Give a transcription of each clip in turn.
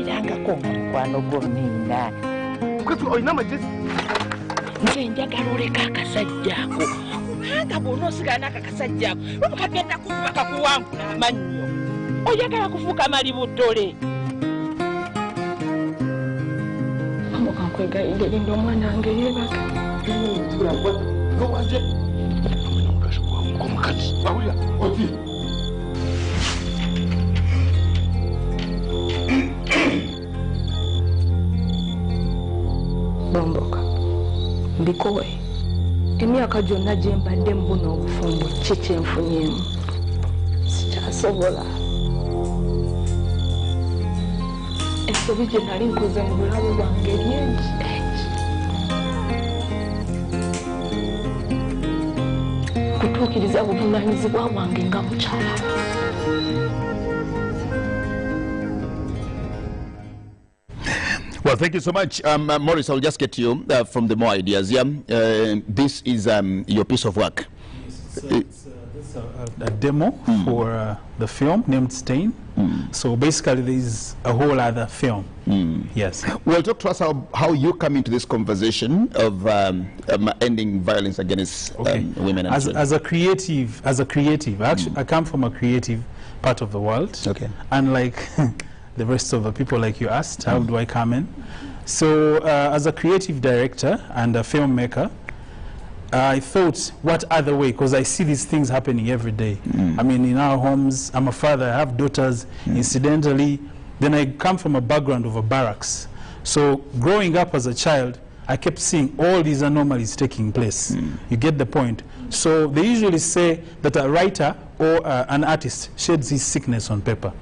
Njangako mukwano gwonna. Kati oyina amagezi. Nze njagala oleka akasajjaako. Nga bw'onoosigala n'akakasajjaako okagenda kukuba kakuwangula amannyo. Oyagala kufuuka mali buttole. Kwegayirira linda omwana wange yeebaka. Nowanje. Omukazi omukazi. Awulira oti. Bomboka. Mbikowe. Emyaka gyonna gye mbadde mu buno obufumbo ki kye nfunyemu. Sikyasobola. Ensobi gye nali nkoze mu bulamu bwange lyegi. Kutuukiriza buvunaanyizibwa bwange nga mukyala. Well, thank you so much. Maurice, I'll just get to you from the more ideas. Yeah, this is your piece of work. It's a demo for the film named Stain. So basically there's a whole other film. Yes. Well, talk to us how you come into this conversation of ending violence against women and children. As a creative, actually, I come from a creative part of the world. Okay. Unlike the rest of the people, like you asked, how do I come in? So as a creative director and a filmmaker, I thought, what other way? Because I see these things happening every day. I mean, in our homes, I'm a father, I have daughters. Incidentally, then I come from a background of a barracks. So growing up as a child, I kept seeing all these anomalies taking place. You get the point? So they usually say that a writer or an artist sheds his sickness on paper.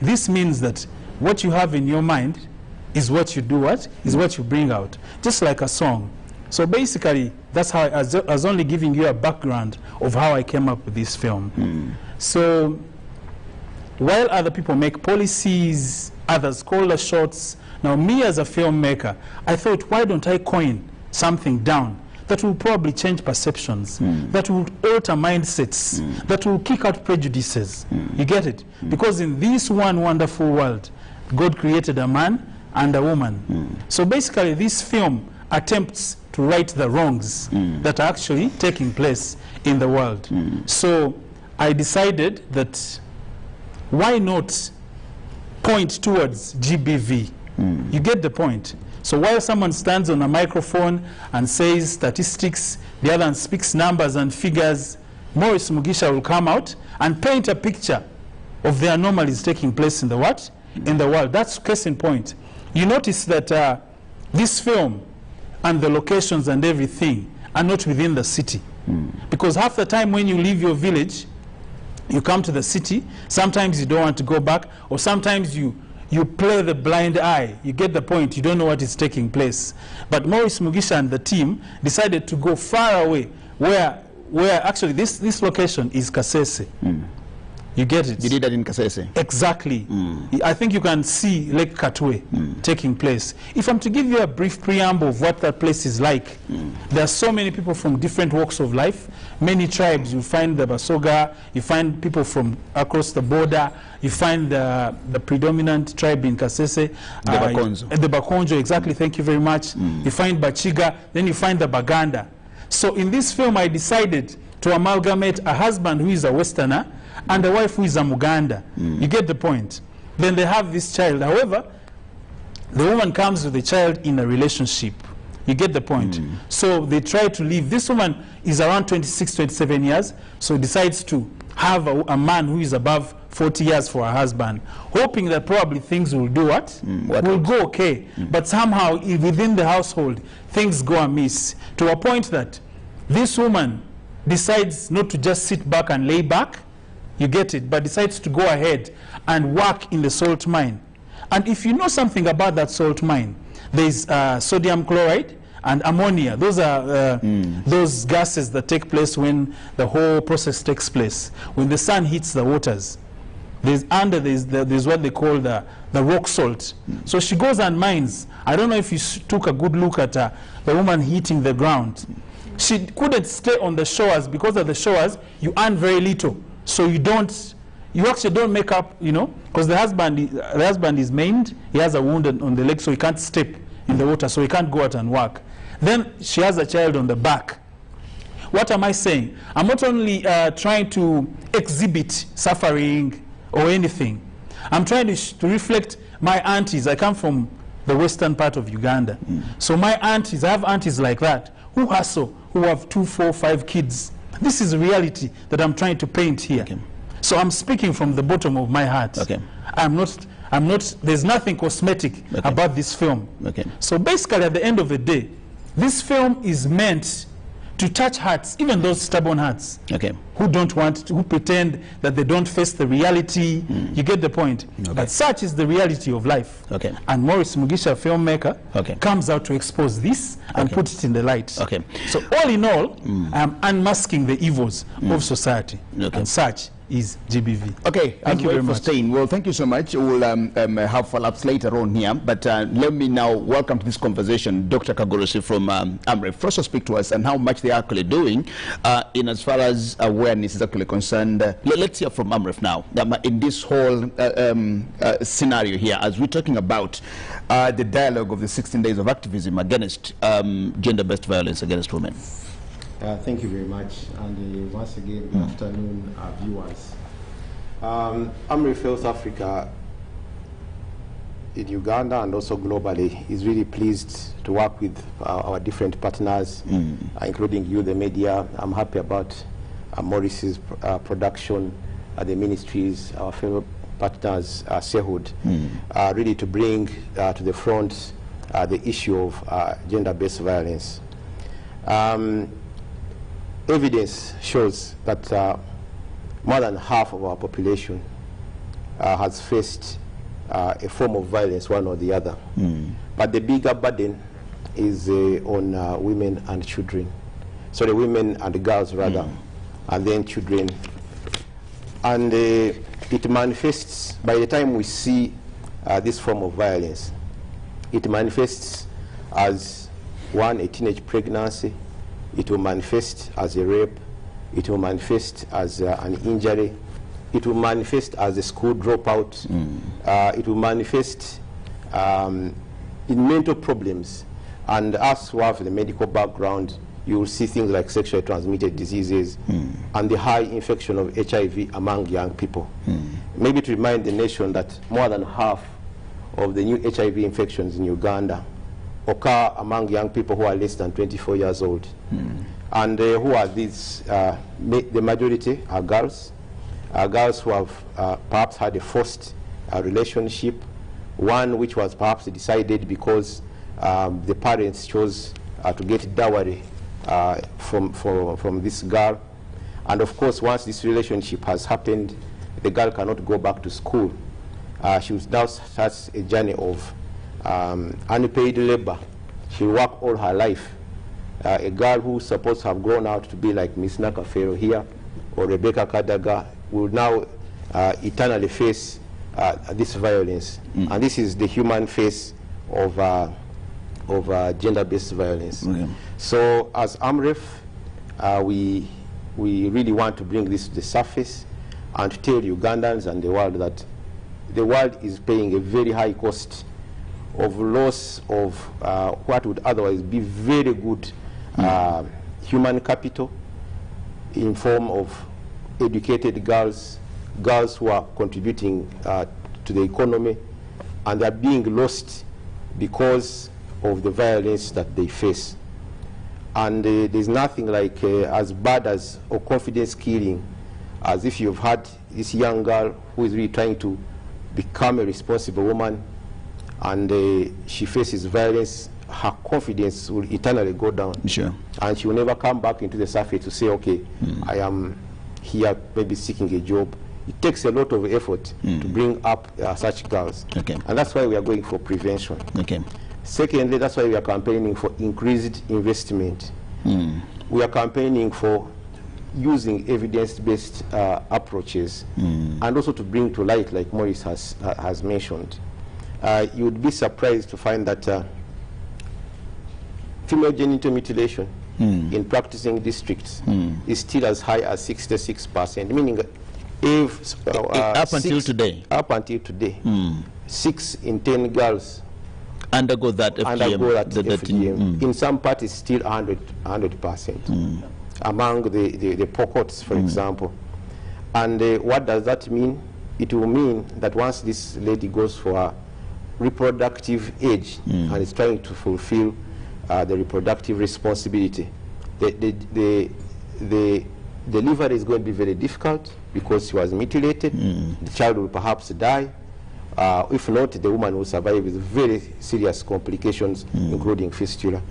This means that what you have in your mind is what you do, is what you bring out. Just like a song. So basically, that's how I was only giving you a background of how I came up with this film. So while other people make policies, others call the shots, now me as a filmmaker, I thought, why don't I coin something down that will probably change perceptions, that will alter mindsets, that will kick out prejudices. You get it? Because in this one wonderful world, God created a man and a woman. So basically this film attempts to right the wrongs that are actually taking place in the world. So I decided that why not point towards GBV? You get the point? So while someone stands on a microphone and says statistics, the other one speaks numbers and figures, Maurice Mugisha will come out and paint a picture of the anomalies taking place in the what? In the world. That's case in point. You notice that this film and the locations and everything are not within the city. Because half the time when you leave your village, you come to the city, sometimes you don't want to go back, or sometimes you play the blind eye. You get the point, you don't know what is taking place. But Maurice Mugisha and the team decided to go far away, where actually this location is Kasese. You get it? You did that in Kasese? Exactly. I think you can see Lake Katwe taking place. If I'm to give you a brief preamble of what that place is like, there are so many people from different walks of life, many tribes. You find the Basoga, you find people from across the border, you find the predominant tribe in Kasese. The Bakonzo. The Bakonzo, exactly, thank you very much. You find Bachiga, then you find the Baganda. So in this film I decided to amalgamate a husband who is a Westerner and a wife who is a Muganda. You get the point? Then they have this child. However, the woman comes with the child in a relationship. You get the point? So they try to leave. This woman is around 26, 27 years, so decides to have a man who is above 40 years for her husband, hoping that probably things will do what? Will go okay. But somehow within the household, things go amiss to a point that this woman decides not to just sit back and lay back, you get it, but decides to go ahead and work in the salt mine. And if you know something about that salt mine, there's sodium chloride and ammonia. Those are those gases that take place when the whole process takes place. When the sun hits the waters, there's what they call the rock salt. So she goes and mines. I don't know if you took a good look at the woman hitting the ground. She couldn't stay on the shores because of the shores you earn very little. So you don't you actually don't make up, you know, because the husband is maimed, he has a wound on the leg, so he can't step in the water, so he can't go out and work. Then she has a child on the back. What am I saying? I'm not only trying to exhibit suffering or anything. I'm trying to reflect my aunties. I come from the western part of Uganda. So my aunties, I have aunties like that, who hustle, who have 2, 4, 5 kids. This is reality that I'm trying to paint here. Okay. So I'm speaking from the bottom of my heart. Okay. I'm not, there's nothing cosmetic about this film. Okay. So basically at the end of the day, this film is meant to touch hearts, even those stubborn hearts, okay, who don't want to, who pretend that they don't face the reality. You get the point. Okay. But such is the reality of life. Okay. And Maurice Mugisha, filmmaker, okay, comes out to expose this and put it in the light. Okay. So all in all, I'm unmasking the evils of society. Okay. And such is GBV. Okay, Thank you very much. staying. Well, thank you so much. We'll have follow-ups later on here, but let me now welcome to this conversation Dr. Kagorosi from AMREF. First, to speak to us and how much they are actually doing in as far as awareness is actually concerned. Let's hear from AMREF now in this whole scenario here, as we're talking about the dialogue of the 16 days of activism against gender-based violence against women. Thank you very much, and once again, good afternoon, viewers. AMREF South Africa in Uganda and also globally is really pleased to work with our different partners, including you, the media. I'm happy about Maurice's production, the ministries, our fellow partners, Sehud, really to bring to the front the issue of gender-based violence. Evidence shows that more than half of our population has faced a form of violence, one or the other. But the bigger burden is on women and children. So the women and the girls, rather, and then children. And it manifests, by the time we see this form of violence, it manifests as, one, a teenage pregnancy. It will manifest as a rape. It will manifest as an injury. It will manifest as a school dropout. It will manifest in mental problems. And us who have the medical background, you will see things like sexually transmitted diseases and the high infection of HIV among young people. Maybe to remind the nation that more than half of the new HIV infections in Uganda occur among young people who are less than 24 years old. And who are these? The majority are girls who have perhaps had a forced relationship, one which was perhaps decided because the parents chose to get dowry from this girl. And of course, once this relationship has happened, the girl cannot go back to school. She will now start a journey of unpaid labor. She'll work all her life. A girl who's supposed to have grown out to be like Miss Nakafero here, or Rebecca Kadaga, will now eternally face this violence. And this is the human face of gender-based violence. So as AMREF, we really want to bring this to the surface and to tell Ugandans and the world that the world is paying a very high cost of loss of what would otherwise be very good human capital in form of educated girls who are contributing to the economy, and they are being lost because of the violence that they face. And there's nothing like as bad as or confidence killing as if you've had this young girl who is really trying to become a responsible woman, and she faces violence. Her confidence will eternally go down. Sure. And she will never come back into the surface to say, okay, I am here maybe seeking a job. It takes a lot of effort to bring up such girls. Okay. And that's why we are going for prevention. Okay. Secondly, that's why we are campaigning for increased investment. We are campaigning for using evidence-based approaches, and also to bring to light, like Maurice has mentioned. You would be surprised to find that female genital mutilation in practicing districts is still as high as 66%, meaning If up until today, 6 in 10 girls undergo that FGM. Undergo that FGM. In some parts, it's still 100%. Among the pockets, for example. And what does that mean? It will mean that once this lady goes for a reproductive age and is trying to fulfill the reproductive responsibility, the delivery is going to be very difficult because she was mutilated. The child will perhaps die. If not, the woman will survive with very serious complications, including fistula.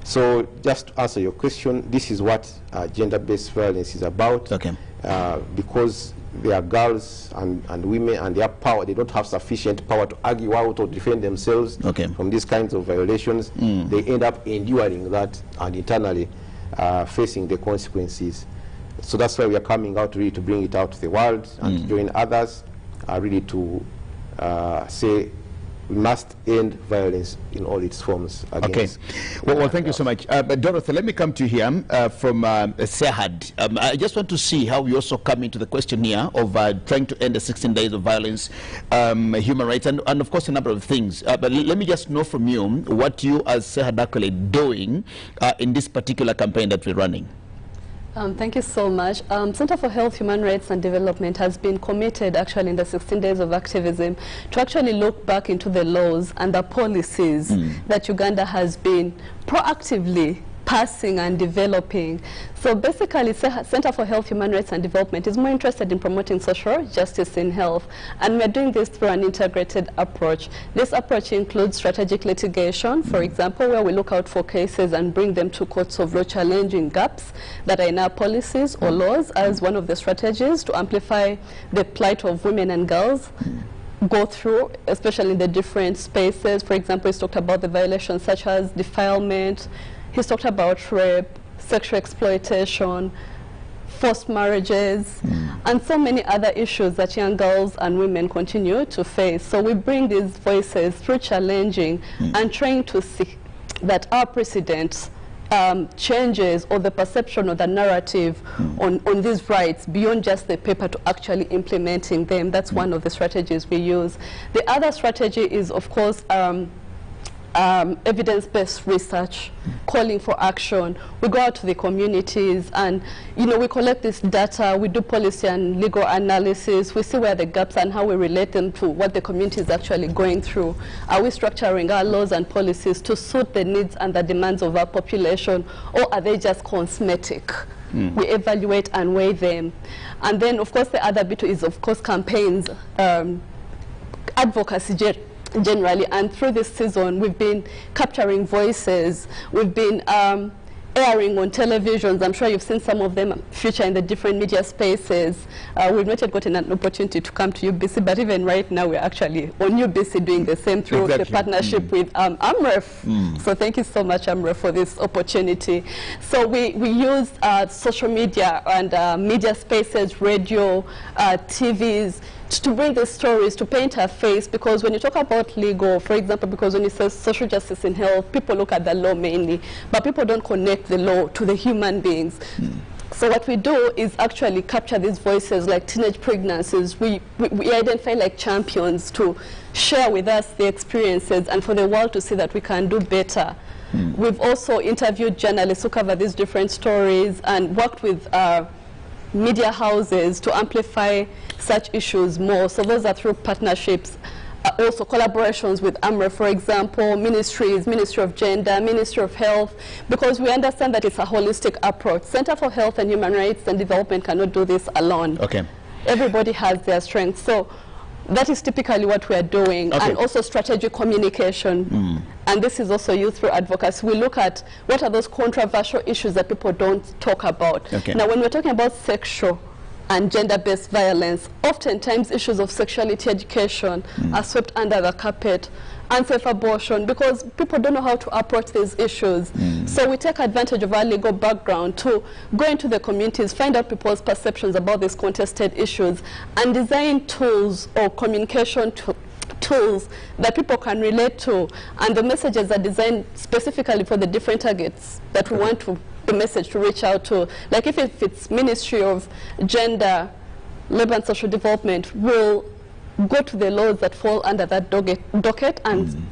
So just to answer your question, this is what gender-based violence is about. Because they are girls and women, and they have power. They don't have sufficient power to argue out or defend themselves from these kinds of violations. They end up enduring that and internally facing the consequences. So that's why we are coming out really to bring it out to the world and to join others really to say we must end violence in all its forms against. Well, thank you so much. But Dorothy, let me come to you here from Sehad. I just want to see how you also come into the question here of trying to end the 16 days of violence, human rights, and of course a number of things. But let me just know from you what you as Sehad actually doing in this particular campaign that we're running. Thank you so much. Center for Health, Human Rights and Development has been committed actually in the 16 days of activism to actually look back into the laws and the policies that Uganda has been proactively passing and developing. So basically, Center for Health, Human Rights and Development is more interested in promoting social justice in health, and we're doing this through an integrated approach. This approach includes strategic litigation, for example, where we look out for cases and bring them to courts of law challenging gaps that are in our policies or laws as one of the strategies to amplify the plight of women and girls go through, especially in the different spaces. For example, he's talked about the violations such as defilement. He's talked about rape, sexual exploitation, forced marriages, and so many other issues that young girls and women continue to face. So we bring these voices through challenging and trying to see that our precedents changes or the perception or the narrative on these rights beyond just the paper to actually implementing them. That's one of the strategies we use. The other strategy is, of course, evidence-based research, calling for action. We go out to the communities and, we collect this data, we do policy and legal analysis, we see where the gaps and how we relate them to what the community is actually going through. Are we structuring our laws and policies to suit the needs and the demands of our population, or are they just cosmetic? We evaluate and weigh them. And then, of course, the other bit is, of course, campaigns, advocacy generally, and through this season we've been capturing voices, we've been airing on televisions. I'm sure you've seen some of them feature in the different media spaces. We've not yet gotten an opportunity to come to UBC, but even right now we're actually on UBC doing the same through the partnership with AMREF. So thank you so much, AMREF, for this opportunity. So we use social media and media spaces, radio, TVs, to bring the stories, to paint her face, because when you talk about legal, for example, because when you say social justice in health, people look at the law mainly, but people don't connect the law to the human beings. So what we do is actually capture these voices like teenage pregnancies. We identify like champions to share with us the experiences and for the world to see that we can do better. We've also interviewed journalists who cover these different stories and worked with media houses to amplify such issues more. So those are through partnerships, also collaborations with AMREF, for example, ministries, Ministry of Gender, Ministry of Health, because we understand that it's a holistic approach. Center for Health and Human Rights and Development cannot do this alone. Everybody has their strengths. So that is typically what we are doing, and also strategic communication. And this is also used through advocacy. We look at what are those controversial issues that people don't talk about. Now, when we're talking about sexual and gender-based violence, oftentimes issues of sexuality education are swept under the carpet. Unsafe abortion, because people don't know how to approach these issues. So we take advantage of our legal background to go into the communities, find out people's perceptions about these contested issues, and design tools or communication tools that people can relate to. And the messages are designed specifically for the different targets that we want the message to reach out to. Like if it's Ministry of Gender, Labour and Social Development will go to the laws that fall under that docket and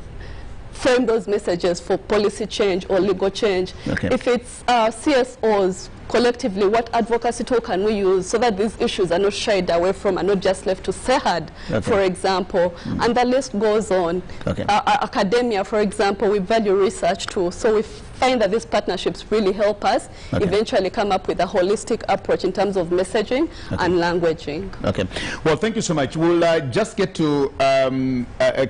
frame those messages for policy change or legal change. Okay. If it's CSOs, collectively, what advocacy tool can we use so that these issues are not shied away from and not just left to SEHAD, for example, and the list goes on. Okay. Academia, for example, we value research too, so we find that these partnerships really help us eventually come up with a holistic approach in terms of messaging and languaging. Okay. Well, thank you so much. We'll just get to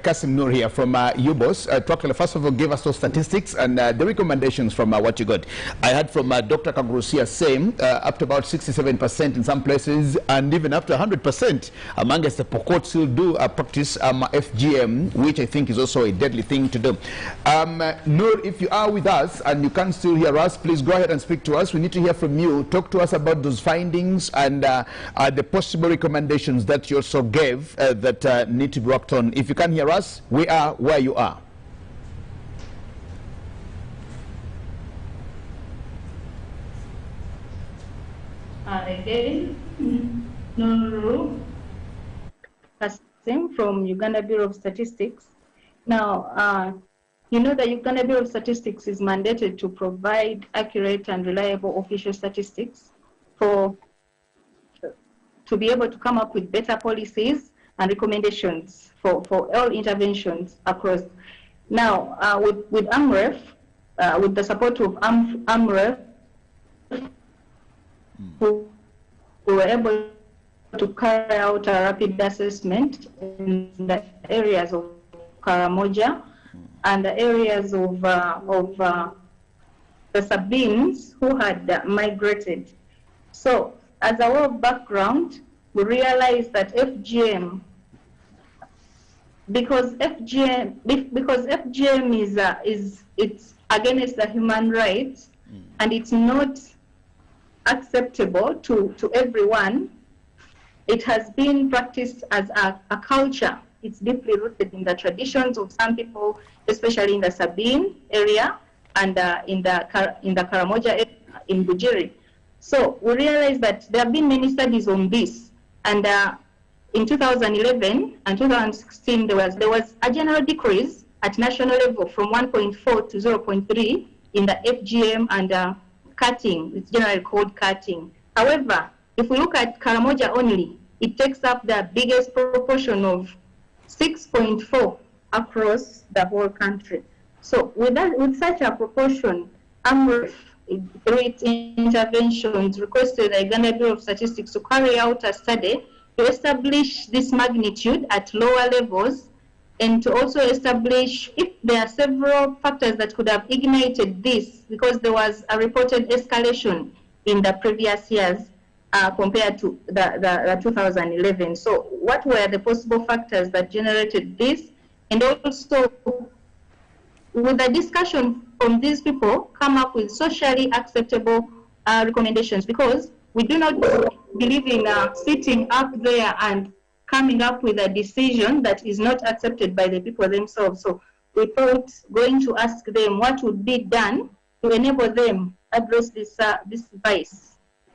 Kasim Noor here from UBOS. First of all, give us those statistics and the recommendations from what you got. I heard from Dr. Kagurusia saying up to about 67% in some places and even up to 100% amongst the Pokot still do practice FGM, which I think is also a deadly thing to do. Noor, if you are with us and you can still hear us, please go ahead and speak to us. We need to hear from you. Talk to us about those findings and the possible recommendations that you also gave that need to be worked on. If you can hear us, we are where you are. Again, Nuru Kasim from Uganda Bureau of Statistics. Now, you know the Uganda Bureau of Statistics is mandated to provide accurate and reliable official statistics to be able to come up with better policies and recommendations for all interventions across. Now, with AMREF, with the support of AMREF, we were able to carry out a rapid assessment in the areas of Karamoja and the areas of the Sabines who had migrated. So, as a way of background, we realized that FGM, because FGM is it's against the human rights, and it's not acceptable to everyone. It has been practiced as a culture. It's deeply rooted in the traditions of some people, especially in the Sabine area and in the Karamoja area in Bujiri. So we realized that there have been many studies on this, and in 2011 and 2016 there was a general decrease at national level from 1.4 to 0.3 in the FGM and cutting. It's generally called cutting. However, if we look at Karamoja only, it takes up the biggest proportion of 6.4 across the whole country. So with such a proportion, AMREF, through its interventions, requested the Uganda Bureau of Statistics to carry out a study to establish this magnitude at lower levels and to also establish if there are several factors that could have ignited this, because there was a reported escalation in the previous years compared to the 2011. So what were the possible factors that generated this? And also, with the discussion from these people, come up with socially acceptable recommendations, because we do not believe in sitting up there and coming up with a decision that is not accepted by the people themselves. So we thought going to ask them what would be done to enable them address this vice,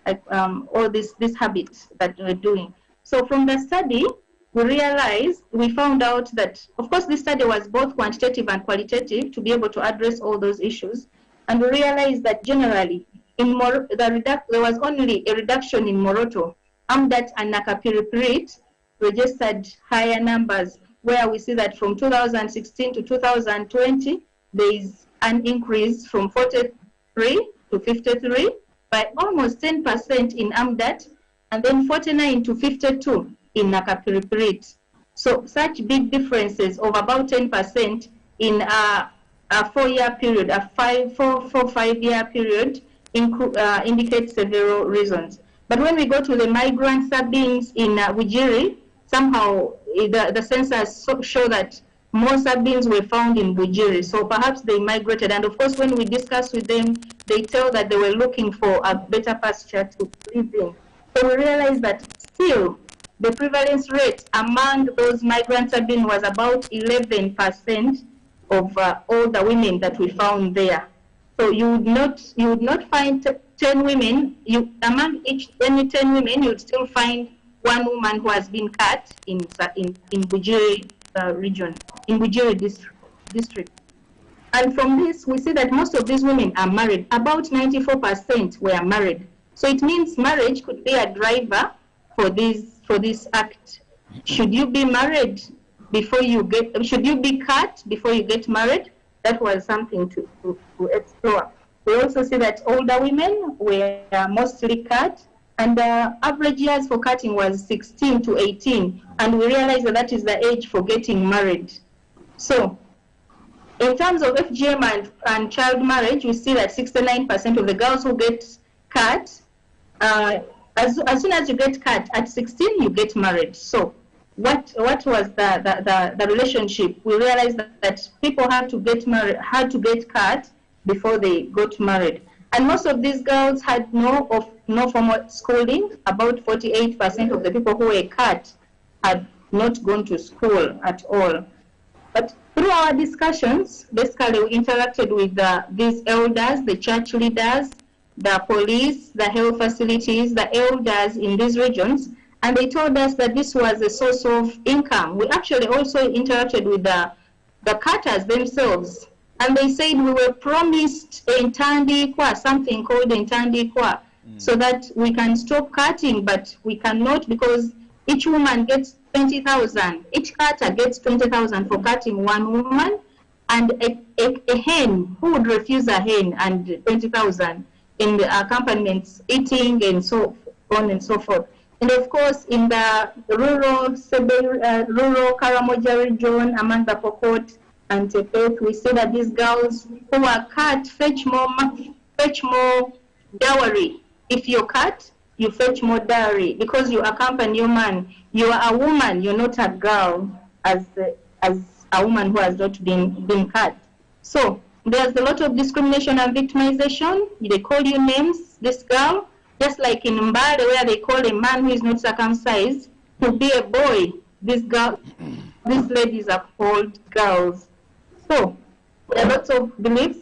or this habit that we're doing. So from the study, we found out that, of course, this study was both quantitative and qualitative to be able to address all those issues. And we realized that generally, there was only a reduction in Moroto. Amdat and Nakapiripirit registered higher numbers, where we see that from 2016 to 2020, there is an increase from 43 to 53 by almost 10% in Amdat, and then 49 to 52 in Nakapiripirit. So such big differences of about 10% in a 4-year period, a 5-year period, indicates several reasons. But when we go to the migrant Sabines in Bujiri, somehow the census show that more Sabines were found in Bujiri, so perhaps they migrated. And of course, when we discuss with them, they tell that they were looking for a better pasture to live in. So we realized that still the prevalence rate among those migrant Sabines was about 11% of all the women that we found there. So you would not find 10 women. Among any 10 women, you would still find one woman who has been cut in Bujiri region, in Bujiri district. And from this, we see that most of these women are married. About 94% were married. So it means marriage could be a driver for this act. Should you be married before you get, should you be cut before you get married? That was something to explore. We also see that older women were mostly cut, and the average years for cutting was 16 to 18, and we realize that that is the age for getting married. So in terms of FGM and child marriage, we see that 69% of the girls who get cut, as soon as you get cut, at 16 you get married. So what was the relationship? We realized that people had to get married, had to get cut before they got married. And most of these girls had no formal schooling. About 48% of the people who were cut had not gone to school at all. But through our discussions, basically we interacted with these elders, the church leaders, the police, the health facilities, the elders in these regions, and they told us that this was a source of income. We actually also interacted with the cutters themselves, and they said we were promised intandikwa, something called intandikwa, so that we can stop cutting, but we cannot because each woman gets 20,000. Each cutter gets 20,000 for cutting one woman, and a hen, who would refuse a hen and 20,000 in the accompaniments, eating and so on and so forth. And of course, in the rural Karamoja region, among the Pokot and Tepet, we see that these girls who are cut fetch more dowry. If you're cut, you fetch more dowry because you accompany your man. You are a woman, you're not a girl as a woman who has not been cut. So there's a lot of discrimination and victimization. They call you names, this girl, just like in Mbale where they call a man who is not circumcised to be a boy. These ladies are called girls. So there are lots of beliefs.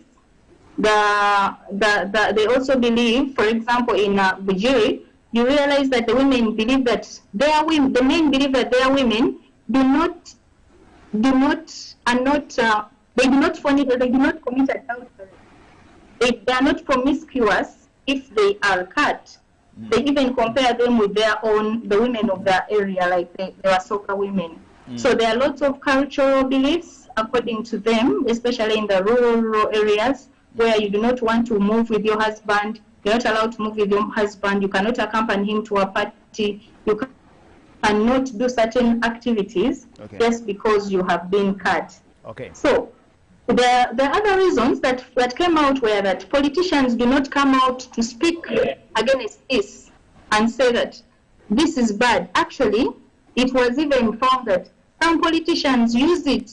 They also believe, for example, in Bujiri, you realize that the women believe that the men believe that their women they do not commit adultery. They are not promiscuous if they are cut. They even compare them with the women of the area, like they were soccer women. So there are lots of cultural beliefs according to them, especially in the rural areas where you do not want to move with your husband. You're not allowed to move with your husband. You cannot accompany him to a party. You cannot do certain activities just because you have been cut. Okay. So the other reasons that came out were that politicians do not come out to speak against this and say that this is bad. Actually, it was even found that some politicians use it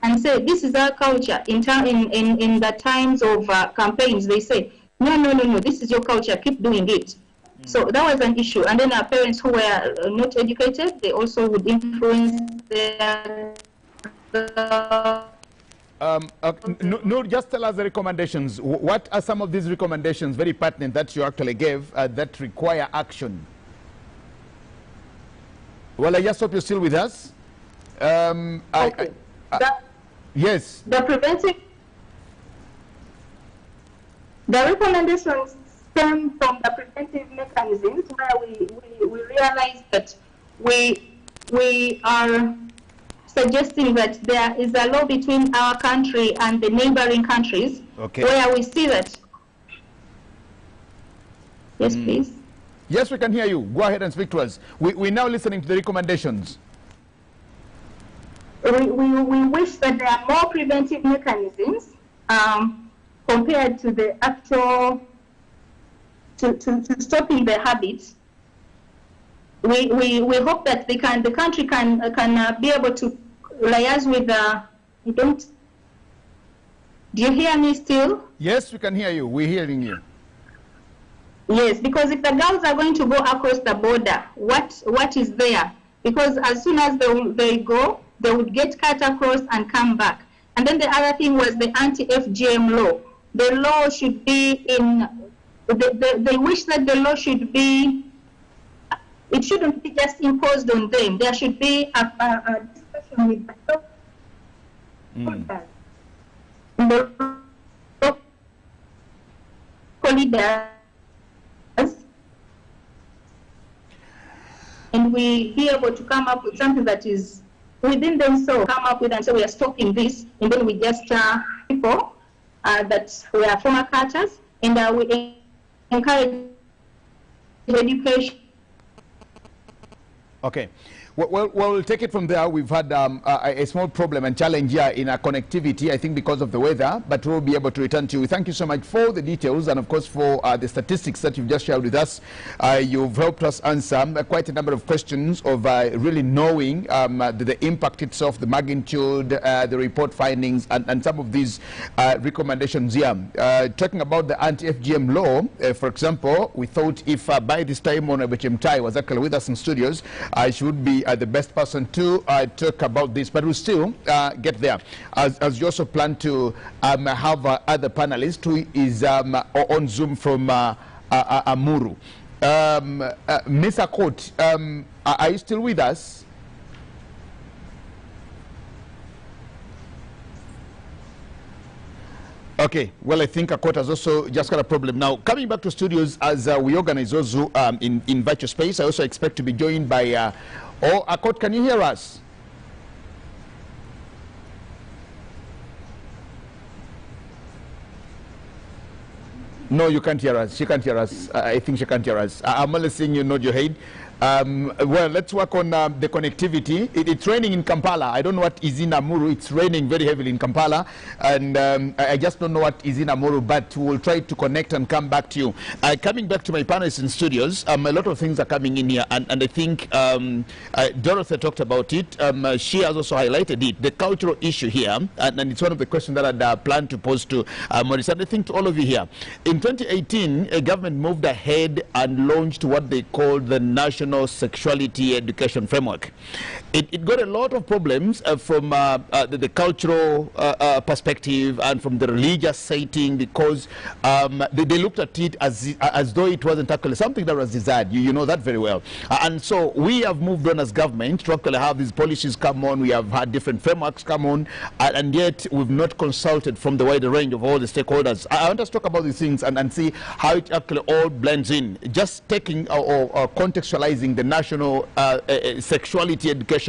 and say this is our culture. In the times of campaigns, they say, no, this is your culture, keep doing it. So that was an issue. And then our parents who were not educated, they also would influence their... No, just tell us the recommendations. What are some of these recommendations, very pertinent, that you actually gave that require action? Well, I just hope you're still with us. Yes. The recommendations stem from the preventive mechanisms where we realize that we are suggesting that there is a law between our country and the neighboring countries where we see that. Yes, please. Yes, we can hear you. Go ahead and speak to us. We're now listening to the recommendations. We wish that there are more preventive mechanisms compared to the actual, to stopping the habits. We hope that the country can be able to liaise with the, do you hear me still? Yes, we can hear you. We're hearing you. Yes, because if the girls are going to go across the border, what is there? Because as soon as they go, they would get cut across and come back. And then the other thing was the anti-FGM law. The law should be in, they wish that the law should be it shouldn't be just imposed on them. There should be a discussion with the leaders, and we be able to come up with something that is within themselves, come up with and say we are stopping this, and then we just people that we are former catchers, and we encourage education. Okay. Well, we'll take it from there. We've had a small problem and challenge here in our connectivity, I think because of the weather, but we'll be able to return to you. Thank you so much for the details and, of course, for the statistics that you've just shared with us. You've helped us answer quite a number of questions of really knowing the impact itself, the magnitude, the report findings, and some of these recommendations here. Talking about the anti-FGM law, for example, we thought if by this time Honorable Chemtai was actually with us in studios, she would be the best person to talk about this, but we'll still get there. As you also plan to have other panelists who is on Zoom from Amuru. Mr. Court, are you still with us? Okay, well, I think Akot has also just got a problem. Now, coming back to studios as we organize also in virtual space, I also expect to be joined by Akot, can you hear us? No, you can't hear us. She can't hear us. I think she can't hear us. I'm only seeing you nod your head. Well, let's work on the connectivity. It's raining in Kampala. I don't know what is in Amuru. It's raining very heavily in Kampala, and I just don't know what is in Amuru, but we'll try to connect and come back to you. Coming back to my panelists in studios, a lot of things are coming in here, and I think Dorothy talked about it. She has also highlighted it, the cultural issue here, and it's one of the questions that I'd planned to pose to Maurice, and I think to all of you here. In 2018, a government moved ahead and launched what they called the National Sexuality Education Framework. It got a lot of problems from the cultural perspective and from the religious setting, because they looked at it as though it wasn't actually something that was desired. You know that very well. And so we have moved on as government to actually have these policies come on. We have had different frameworks come on, and yet we've not consulted from the wider range of all the stakeholders. I want us to talk about these things and see how it actually all blends in. Just taking or contextualizing the national sexuality education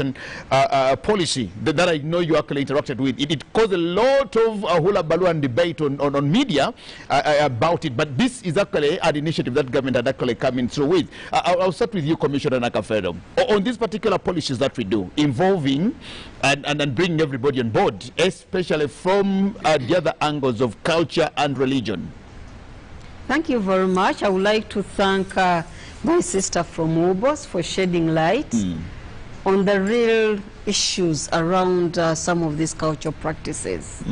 policy that I know you actually interacted with. It caused a lot of hula baloo and debate on media about it, but this is actually an initiative that government had actually come in through with. I'll start with you, Commissioner Nakafero. On these particular policies that we do, involving and bringing everybody on board, especially from the other angles of culture and religion. Thank you very much. I would like to thank my sister from Obos for shedding light on the real issues around some of these cultural practices.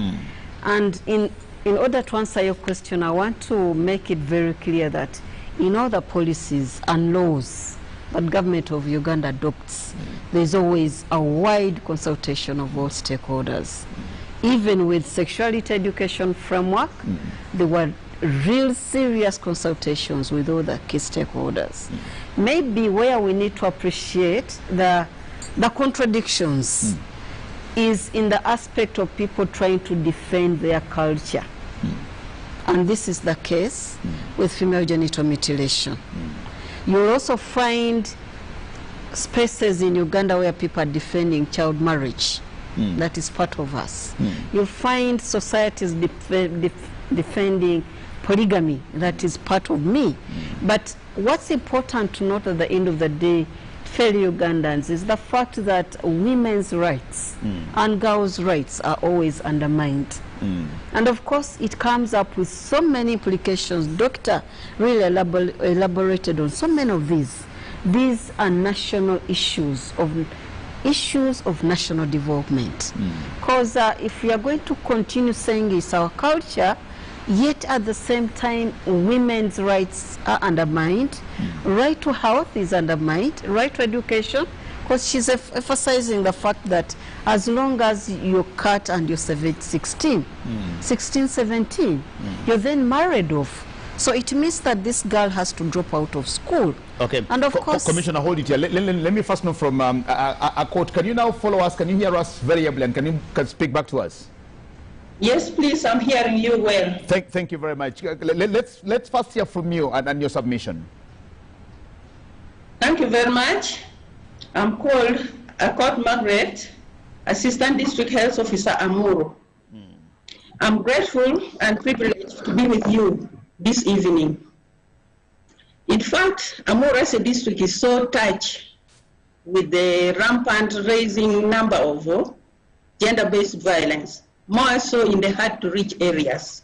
And in order to answer your question, I want to make it very clear that in all the policies and laws that government of Uganda adopts, there's always a wide consultation of all stakeholders. Even with sexuality education framework, there were real serious consultations with all the key stakeholders. Maybe where we need to appreciate the contradictions is in the aspect of people trying to defend their culture. And this is the case with female genital mutilation. You'll also find spaces in Uganda where people are defending child marriage. That is part of us. You'll find societies defending polygamy. That is part of me. But what's important to note at the end of the day, fellow Ugandans, is the fact that women's rights and girls' rights are always undermined. And of course, it comes up with so many implications. Doctor really elaborated on so many of these. These are national issues of national development. Because if we are going to continue saying it's our culture, yet at the same time women's rights are undermined, right to health is undermined, right to education, because she's emphasizing the fact that as long as you're cut and you're 16, 17, you're then married off. So it means that this girl has to drop out of school. Okay. And of course... Commissioner, hold it here. Let me first know from a court. Can you now follow us? Can you hear us very able, and can you speak back to us? Yes, please, I'm hearing you well. Thank you very much. Let's first hear from you and your submission. Thank you very much. I'm called Akot Margaret, Assistant District Health Officer, Amuru. I'm grateful and privileged to be with you this evening. In fact, Amuru as a district is so touched with the rampant raising number of gender-based violence, more so in the hard-to-reach areas.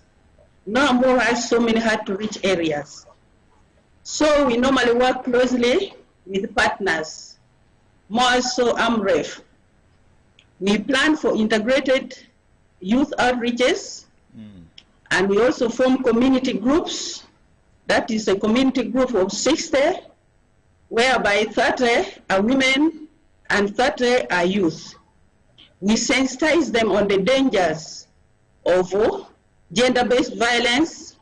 Now Amuru has so many hard-to-reach areas. So we normally work closely with partners, more so AMREF. We plan for integrated youth outreaches, and we also form community groups. That is a community group of 60, whereby 30 are women and 30 are youth. We sensitize them on the dangers of gender-based violence,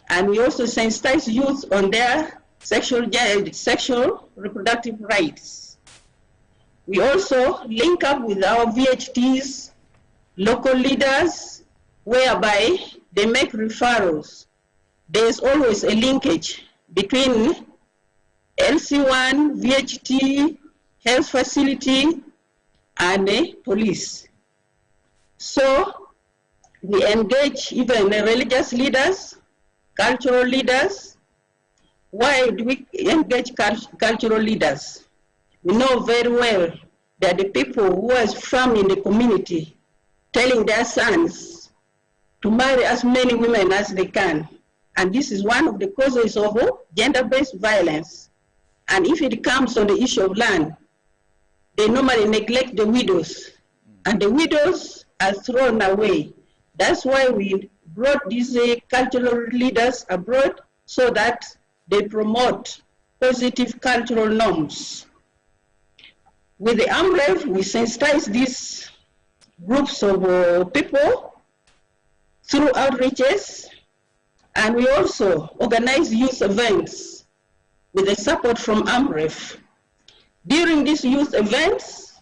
and we also sensitize youth on their sexual reproductive rights. We also link up with our VHTs, local leaders, whereby they make referrals. There's always a linkage between LC1, VHT, health facility, and police. So we engage even religious leaders, cultural leaders. Why do we engage cultural leaders? We know very well that the people who are from in the community telling their sons to marry as many women as they can. And this is one of the causes of gender-based violence. And if it comes on the issue of land, they normally neglect the widows. And the widows are thrown away. That's why we brought these cultural leaders abroad so that they promote positive cultural norms. With the AMREF, we sensitize these groups of people through outreaches, and we also organize youth events with the support from AMREF. During these youth events,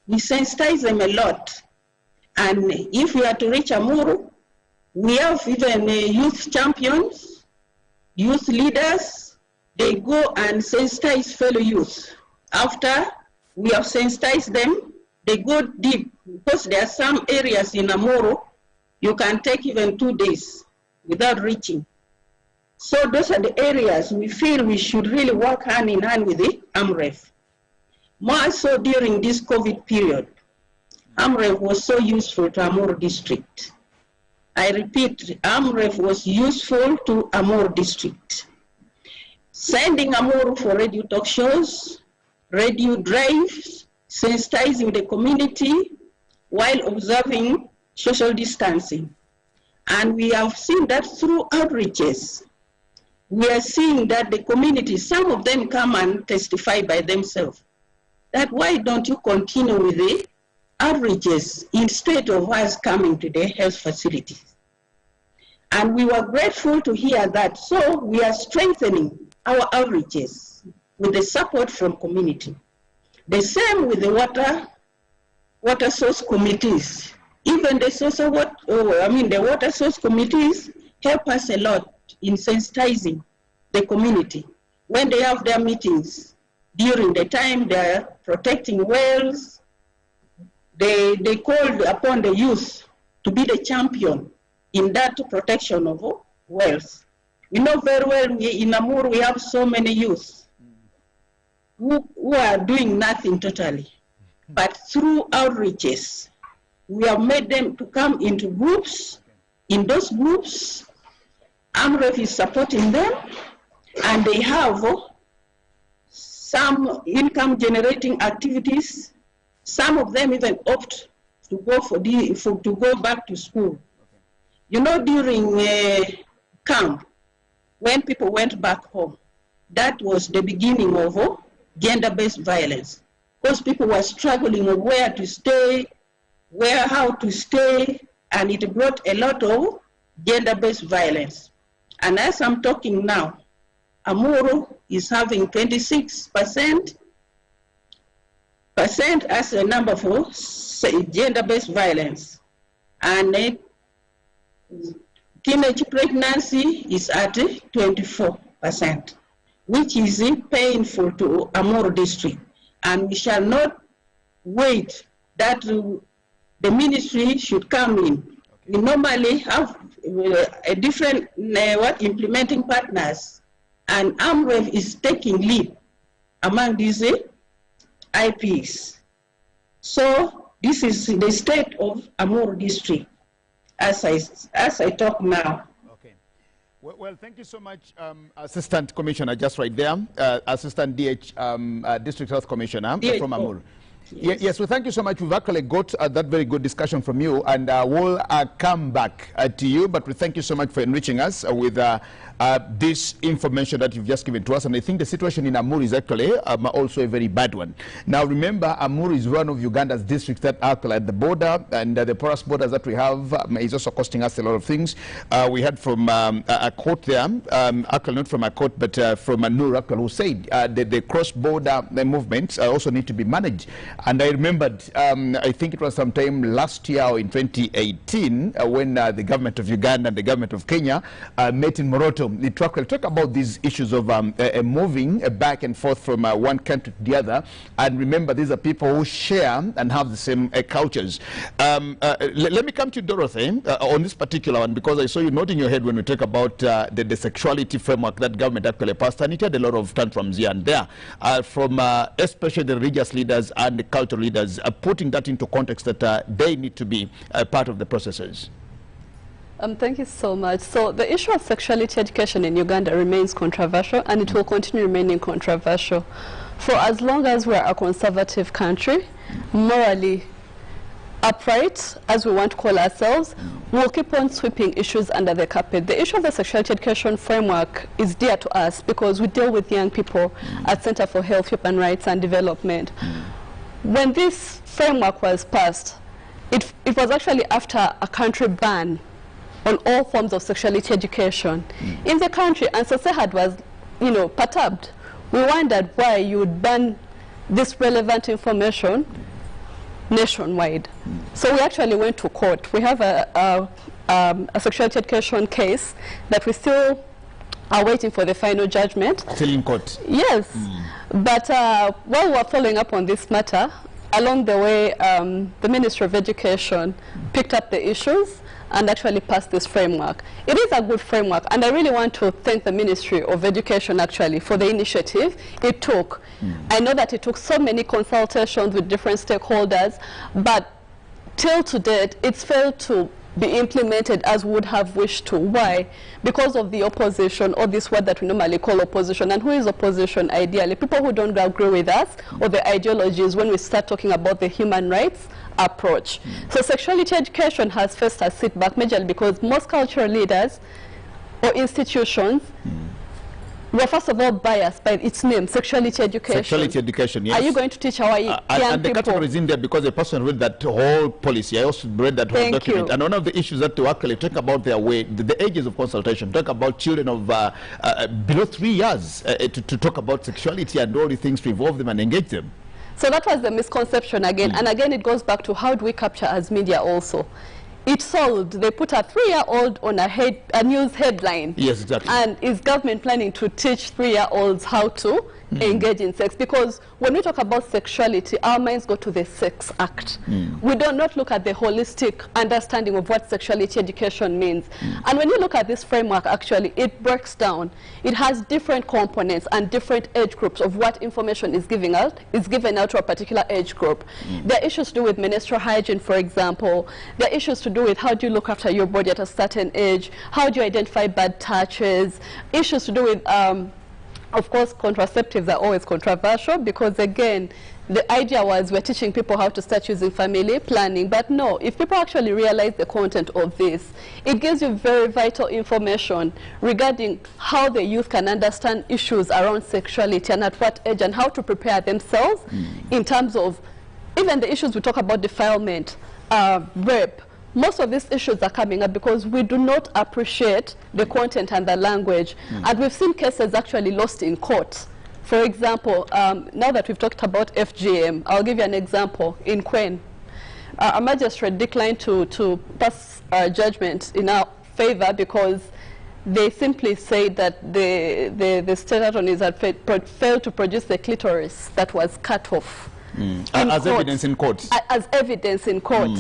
we sensitize them a lot. And if we are to reach Amuru, we have even youth champions, youth leaders. They go and sensitize fellow youth. After we have sensitized them, they go deep, because there are some areas in Amuru you can take even 2 days without reaching. So those are the areas we feel we should really work hand in hand with the AMREF. More so during this COVID period, AMREF was so useful to Amuru district. I repeat, AMREF was useful to Amuru district. Sending Amuru for radio talk shows, radio drives, sensitizing the community while observing social distancing. And we have seen that through outreaches. We are seeing that the community, some of them come and testify by themselves. That why don't you continue with the outreaches instead of us coming to the health facilities? And we were grateful to hear that. So we are strengthening our outreaches with the support from community. The same with the water source committees. Even the water source committees help us a lot in sensitizing the community. When they have their meetings, during the time they're protecting wells, they called upon the youth to be the champion in that protection of wells. We know very well in Amuru we have so many youth who are doing nothing totally. But through outreaches, we have made them to come into groups. In those groups, AMREF is supporting them, and they have some income generating activities. Some of them even opt to go to go back to school. You know, during camp, when people went back home, that was the beginning of gender-based violence. Because people were struggling of where to stay, how to stay, and it brought a lot of gender-based violence. And as I'm talking now, Amuru is having 26% as a number for gender-based violence. And teenage pregnancy is at 24%, which is painful to Amuru district. And we shall not wait that the ministry should come in. We normally have a different implementing partners, and AMREF is taking lead among these IPs. So this is the state of Amuru district as I talk now. Okay. Well, thank you so much, Assistant Commissioner, just right there, Assistant DH, District Health Commissioner from Amuru. Yes, well, thank you so much. We've actually got that very good discussion from you, and we'll come back to you, but we thank you so much for enriching us with this information that you've just given to us. And I think the situation in Amuru is actually also a very bad one. Now, remember, Amuru is one of Uganda's districts that are at the border, and the porous borders that we have is also costing us a lot of things. We heard from a court there, actually not from a court, but from Anur, who said that the cross-border movements also need to be managed. And I remembered, I think it was sometime last year or in 2018, when the government of Uganda and the government of Kenya met in Moroto. They talk about these issues of moving back and forth from one country to the other. And remember, these are people who share and have the same cultures. Let me come to Dorothy on this particular one, because I saw you nodding your head when we talk about the sexuality framework that government actually passed, and it had a lot of tantrums here and there from especially the religious leaders and the cultural leaders, putting that into context that they need to be part of the processes. Thank you so much. So the issue of sexuality education in Uganda remains controversial, and it will continue remaining controversial for as long as we're a conservative country, morally upright, as we want to call ourselves. We'll keep on sweeping issues under the carpet. The issue of the sexuality education framework is dear to us because we deal with young people at Center for Health, Human Rights and Development. When this framework was passed, it was actually after a country ban on all forms of sexuality education in the country, and SOSEHAD was, perturbed. We wondered why you would ban this relevant information nationwide. So we actually went to court. We have a sexuality education case that we still are waiting for the final judgment. Still in court? Yes. But while we were following up on this matter, along the way, the Ministry of Education picked up the issues and actually passed this framework. It is a good framework, and I really want to thank the Ministry of Education actually for the initiative it took. I know that it took so many consultations with different stakeholders, but till to date, it's failed to be implemented as we would have wished to. Why? Because of the opposition, or this word that we normally call opposition. And who is opposition ideally? People who don't agree with us or the ideologies when we start talking about the human rights approach. So sexuality education has faced a setback majorly because most cultural leaders or institutions were first of all biased by its name, sexuality education. Sexuality education, yes. Are you going to teach our young and the people? category is in there because the person read that whole policy. I also read that whole document. And one of the issues that to actually talk about their way, the ages of consultation, talk about children of below 3 years to talk about sexuality and all the things to involve them and engage them. So that was the misconception again. And again, it goes back to how do we capture as media also. It sold. They put a 3-year-old on a news headline. Yes, exactly. And is government planning to teach 3-year-olds how to engage in sex? Because when we talk about sexuality, our minds go to the sex act. We do not look at the holistic understanding of what sexuality education means. And when you look at this framework, actually, it breaks down. It has different components and different age groups of what information is given out to a particular age group. There are issues to do with menstrual hygiene, for example. There are issues to do with how do you look after your body at a certain age, how do you identify bad touches, issues to do with, of course, contraceptives are always controversial because, again, the idea was we're teaching people how to start using family planning, but no, if people actually realize the content of this, it gives you very vital information regarding how the youth can understand issues around sexuality and at what age and how to prepare themselves in terms of even the issues we talk about, defilement, rape, most of these issues are coming up because we do not appreciate the content and the language. And we've seen cases actually lost in court. For example, now that we've talked about FGM, I'll give you an example. In Queen, a magistrate declined to pass judgment in our favor because they simply said that the state attorneys had failed to produce the clitoris that was cut off. As evidence in court. As evidence in court.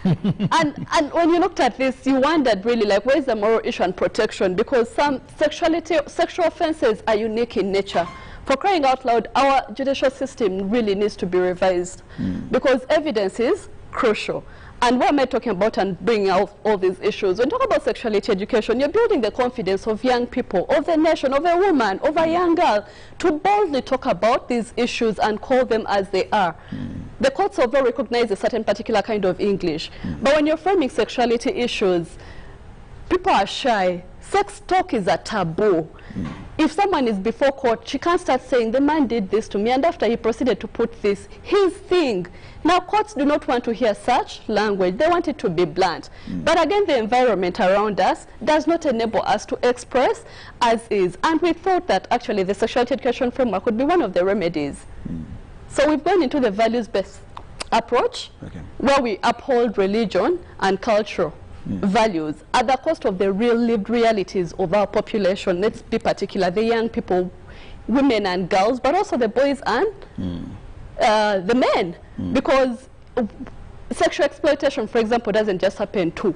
and when you looked at this, you wondered really, like, where's the moral issue and protection? Because some sexual offenses are unique in nature. For crying out loud, our judicial system really needs to be revised because evidence is crucial. And what am I talking about and bringing out all these issues? When you talk about sexuality education, you're building the confidence of young people, of the nation, of a woman, of a young girl, to boldly talk about these issues and call them as they are. The courts although recognize a certain particular kind of English, but when you're framing sexuality issues, people are shy. Sex talk is a taboo. If someone is before court, she can't start saying, the man did this to me, and after he proceeded to put this, his thing. Now, courts do not want to hear such language. They want it to be blunt. But again, the environment around us does not enable us to express as is. And we thought that actually the sexuality education framework would be one of the remedies. So we've gone into the values-based approach, where we uphold religion and cultural values at the cost of the real lived realities of our population. Let's be particular, the young people, women and girls, but also the boys and the men. Because sexual exploitation, for example, doesn't just happen to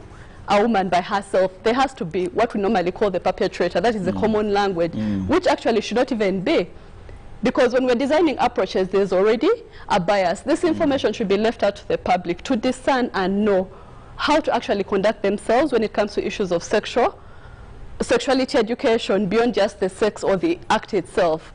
a woman by herself. There has to be what we normally call the perpetrator. That is the common language, which actually should not even be. Because when we're designing approaches, there's already a bias. This information should be left out to the public to discern and know how to actually conduct themselves when it comes to issues of sexuality education beyond just the sex or the act itself.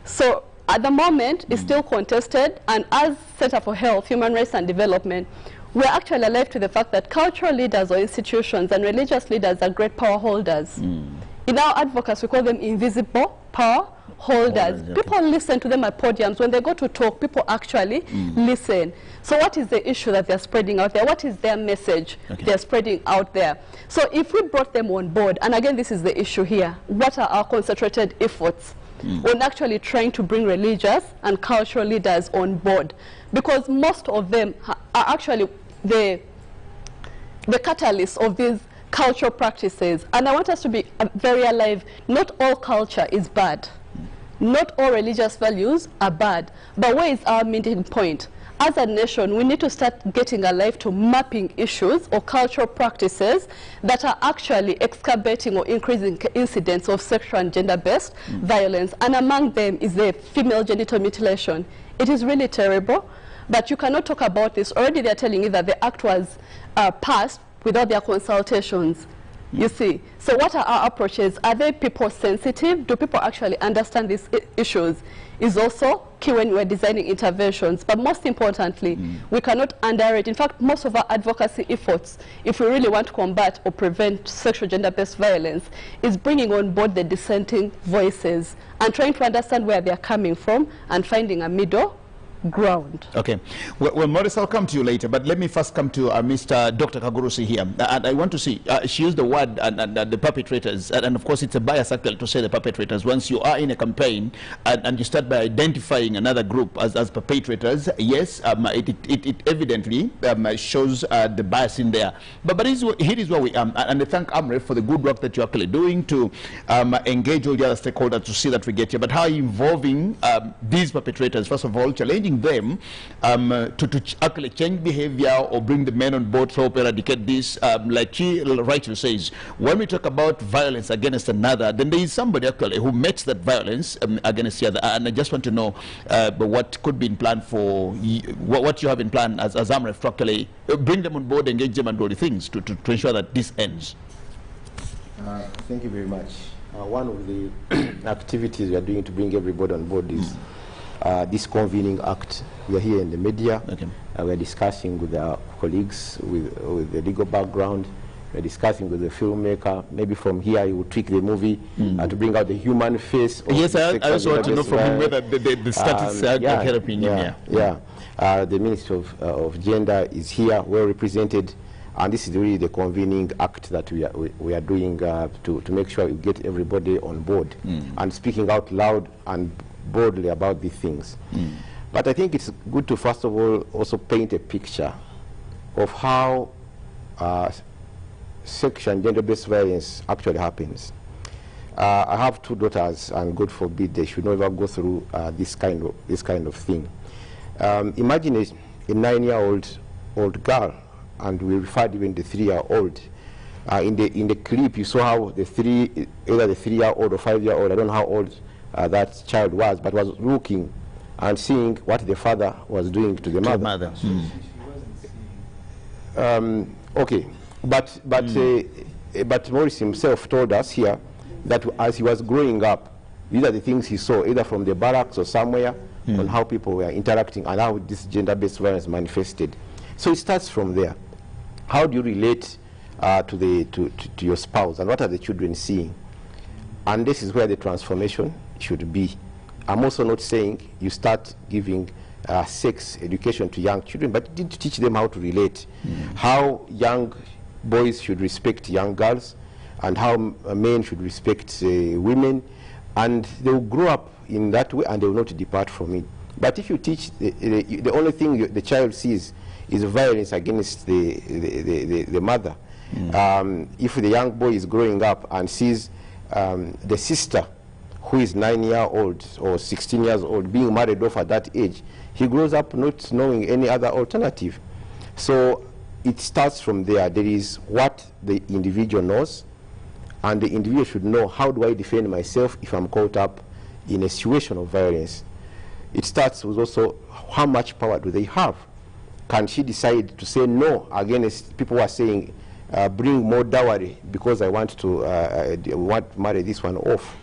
So at the moment, it's still contested, and as Center for Health, Human Rights and Development, we're actually alive to the fact that cultural leaders or institutions and religious leaders are great power holders. In our advocacy, we call them invisible power holders. People listen to them at podiums. When they go to talk, people actually listen. So what is the issue that they're spreading out there? What is their message they're spreading out there? So if we brought them on board, and again, this is the issue here, what are our concentrated efforts on actually trying to bring religious and cultural leaders on board? Because most of them are actually the catalyst of these cultural practices. And I want us to be very alive. Not all culture is bad. Not all religious values are bad. But where is our meeting point? As a nation, we need to start getting alive to mapping issues or cultural practices that are actually excavating or increasing incidents of sexual and gender-based violence. And among them is the female genital mutilation. It is really terrible, but you cannot talk about this. Already they're telling you that the act was passed without their consultations. You see, so what are our approaches? Are they people sensitive? Do people actually understand these issues? Is also key when we're designing interventions. But most importantly, we cannot underrate. In fact, most of our advocacy efforts, if we really want to combat or prevent sexual gender-based violence, is bringing on board the dissenting voices and trying to understand where they're coming from and finding a middle ground. Okay. Well, Maurice, I'll come to you later, but let me first come to Mr. Dr. Kagurusi here. And I want to see, she used the word the perpetrators, and of course it's a bias actually to say the perpetrators. Once you are in a campaign and you start by identifying another group as perpetrators, yes, it evidently shows the bias in there. But here is where we are, and I thank Amref for the good work that you're actually doing to engage all the other stakeholders to see that we get here. But how are you involving these perpetrators, first of all, challenging them to actually change behavior or bring the men on board to help eradicate this? Like she rightly says, when we talk about violence against another, then there is somebody actually who makes that violence against the other. And I just want to know what could be in plan for what you have in plan as AMREF to actually bring them on board, engage them, and do the things to ensure that this ends. Thank you very much. One of the activities we are doing to bring everybody on board is this convening act. We are here in the media. We are discussing with our colleagues with the legal background. We are discussing with the filmmaker. Maybe from here you will tweak the movie to bring out the human face. Yes, I also want to know from him whether the status therapy in India. The Minister of Gender is here, well represented. And this is really the convening act that we are doing to make sure we get everybody on board and speaking out loud and boldly about these things. But I think it's good to first of all also paint a picture of how sexual and gender-based violence actually happens. I have 2 daughters, and God forbid they should never go through this kind of thing. Imagine a 9-year-old girl, and we referred even the 3-year-old. In the clip, you saw how either the 3-year-old or 5-year-old, I don't know how old that child was, but was looking and seeing what the father was doing to the mother. Okay, but Maurice himself told us here that as he was growing up, these are the things he saw, either from the barracks or somewhere, on how people were interacting and how this gender-based violence manifested. So it starts from there. How do you relate to your spouse, and what are the children seeing? And this is where the transformation should be. I'm also not saying you start giving sex education to young children, but you need to teach them how to relate, how young boys should respect young girls, and how men should respect women, and they will grow up in that way and they will not depart from it. But if you teach, the only thing the child sees is violence against the mother. If the young boy is growing up and sees the sister who is 9-year-old or 16 years old being married off at that age, he grows up not knowing any other alternative. So it starts from there. There is what the individual knows, and the individual should know, how do I defend myself if I'm caught up in a situation of violence? It starts with also how much power do they have. Can she decide to say no against people who are saying, bring more dowry because I want to marry this one off?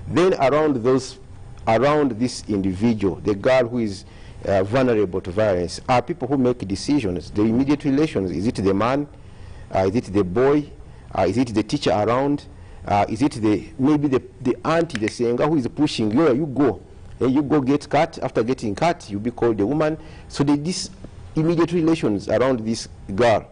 Then around this individual, the girl who is vulnerable to violence, are people who make decisions. The immediate relations, is it the man? Is it the boy? Is it the teacher around? Is it maybe the auntie, the senga, who is pushing you? You go. And you go get cut. After getting cut, you'll be called a woman. So these immediate relations around this girl.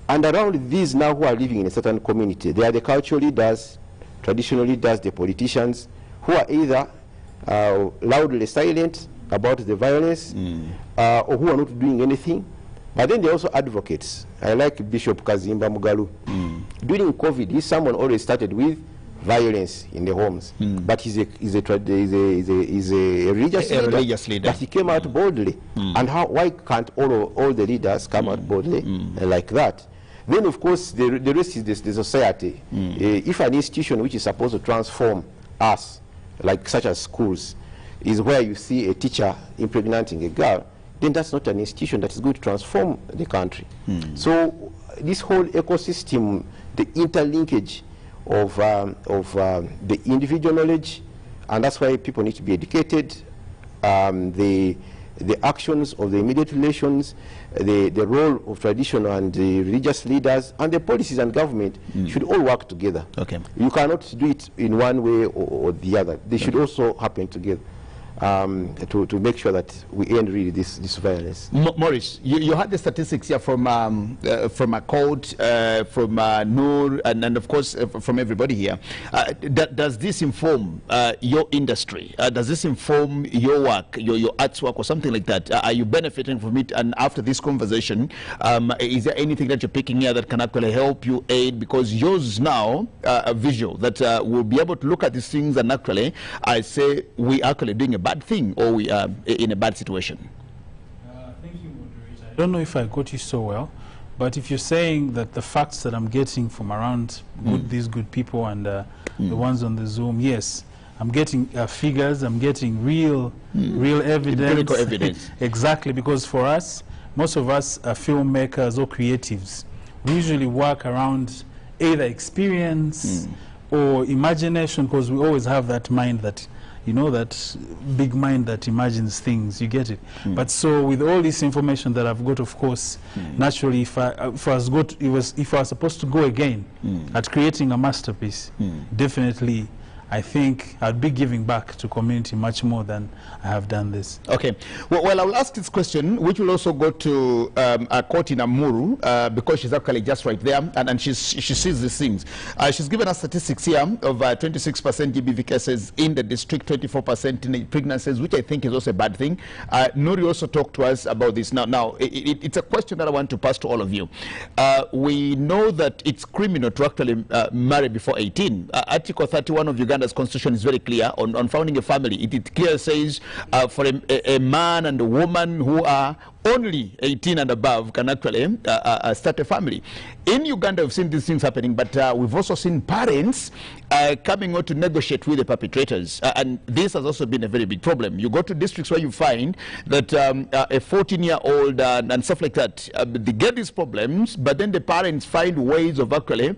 And around these now who are living in a certain community, they are the cultural leaders, traditional leaders, the politicians, who are either loudly silent about the violence or who are not doing anything. But then they're also advocates. I like Bishop Kazimba Mugalu. During COVID, he's someone always started with violence in the homes, but he's a religious leader. But he came out boldly. And why can't all the leaders come out boldly like that? Then, of course, the rest is the society. If an institution which is supposed to transform us, like such as schools, is where you see a teacher impregnating a girl, then that's not an institution that is going to transform the country. So this whole ecosystem, the interlinkage of the individual knowledge, and that's why people need to be educated, the actions of the immediate relations, the role of traditional and the religious leaders, and the policies and government should all work together. You cannot do it in one way or the other. They should also happen together. To make sure that we end really this violence. Maurice, you had the statistics here from a court, from Noor, and of course from everybody here. Does this inform your industry? Does this inform your work, your arts work, or something like that? Are you benefiting from it? And after this conversation, is there anything that you're picking here that can actually help you aid? Because yours now a visual that will be able to look at these things and actually, I say, we actually doing a bad thing, or we are in a bad situation. Thank you, moderator. I don't know if I got you so well, but if you're saying that the facts that I'm getting from around these good people and the ones on the Zoom, yes, I'm getting figures, I'm getting real evidence. Empirical evidence. Exactly, because for us, most of us are filmmakers or creatives. We usually work around either experience or imagination, because we always have that mind that, you know, that big mind that imagines things, you get it. But so with all this information that I've got, of course, naturally, if I was supposed to go again at creating a masterpiece, definitely I think I'd be giving back to community much more than I have done this. Okay. Well, I will ask this question, which will also go to a court in Amuru, because she's actually just right there, and she sees these things. She's given us statistics here of 26% GBV cases in the district, 24% in pregnancies, which I think is also a bad thing. Nuri also talked to us about this. Now it's a question that I want to pass to all of you. We know that it's criminal to actually marry before 18. Article 31 of Uganda's constitution is very clear on founding a family. It clearly says for a man and a woman who are only 18 and above can actually start a family. In Uganda, we've seen these things happening, but we've also seen parents coming out to negotiate with the perpetrators. And this has also been a very big problem. You go to districts where you find that a 14-year-old and stuff like that, they get these problems, but then the parents find ways of actually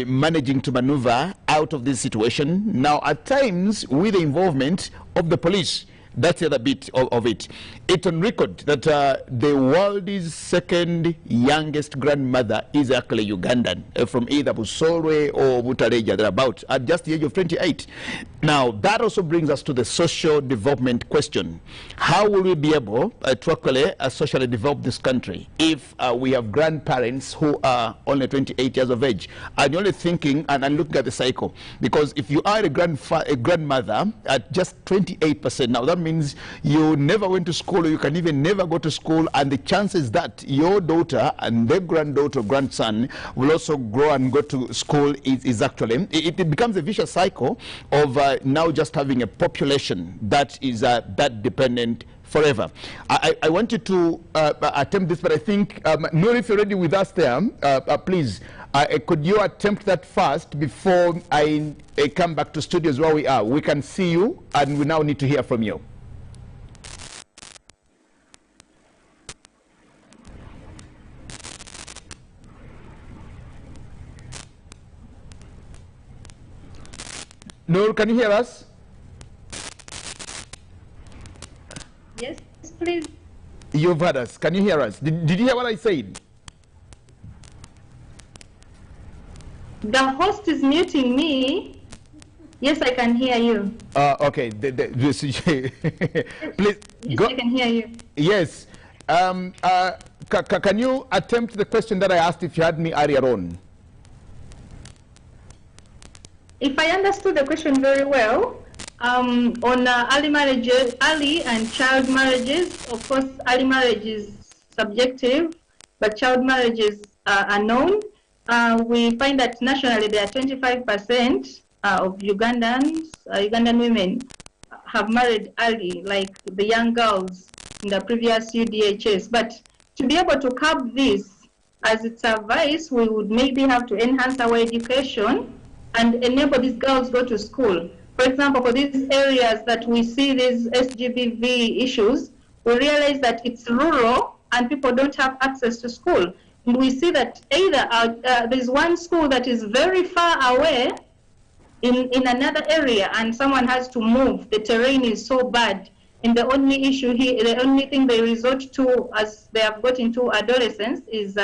managing to maneuver out of this situation. Now, at times, with the involvement of the police. That's the other bit of it. It's on record that the world's second youngest grandmother is actually Ugandan, from either Busolwe or Butareja, thereabout, at just the age of 28. Now, that also brings us to the social development question. How will we be able to actually socially develop this country if we have grandparents who are only 28 years of age? And you're only thinking and looking at the cycle. Because if you are a grandmother at just 28%, now that means you never went to school, or you can even never go to school, and the chances that your daughter and their granddaughter or grandson will also grow and go to school is actually, it becomes a vicious cycle of now just having a population that is that dependent forever. I want you to attempt this, but I think, Nuri, if you're ready with us there, please, could you attempt that first before I come back to studios where we are? We can see you, and we now need to hear from you. Nur, can you hear us? Yes, please. You've heard us. Can you hear us? Did you hear what I said? The host is muting me. Yes, I can hear you. Okay. Please, yes, go. I can hear you. Yes. Can you attempt the question that I asked if you had me earlier on? If I understood the question very well, on early marriages, early and child marriages, of course, early marriage is subjective, but child marriages are known. We find that nationally there are 25% of Ugandan women have married early, like the young girls in the previous UDHS. But to be able to curb this, as it's a vice, we would maybe have to enhance our education and enable these girls go to school. For example, for these areas that we see these SGBV issues, we realize that it's rural and people don't have access to school. And we see that either there's one school that is very far away in another area and someone has to move. The terrain is so bad. And the only issue here, the only thing they resort to as they have got into adolescence is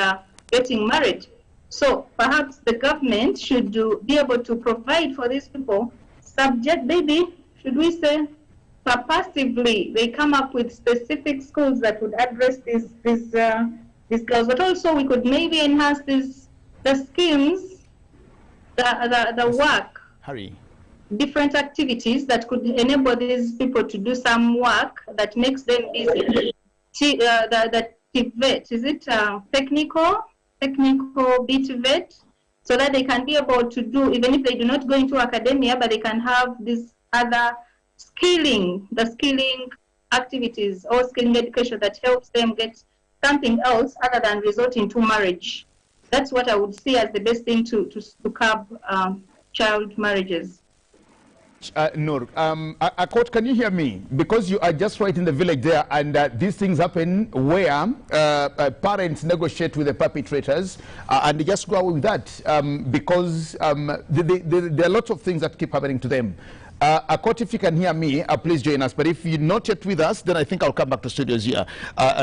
getting married. So perhaps the government should be able to provide for these people maybe, should we say, purposively, they come up with specific schools that would address these girls. But also we could maybe enhance the schemes, the work, different activities that could enable these people to do some work that makes them easy. The TVET, is it technical BTVET, so that they can be able to do, even if they do not go into academia, but they can have this other skilling activities or skilling education that helps them get something else other than resorting to marriage. That's what I would see as the best thing to curb child marriages. Nur, Akot, can you hear me? Because you are just right in the village there, and these things happen where parents negotiate with the perpetrators, and they just go away with that because there are lots of things that keep happening to them. Akot, if you can hear me, please join us. But if you're not yet with us, then I think I'll come back to studios here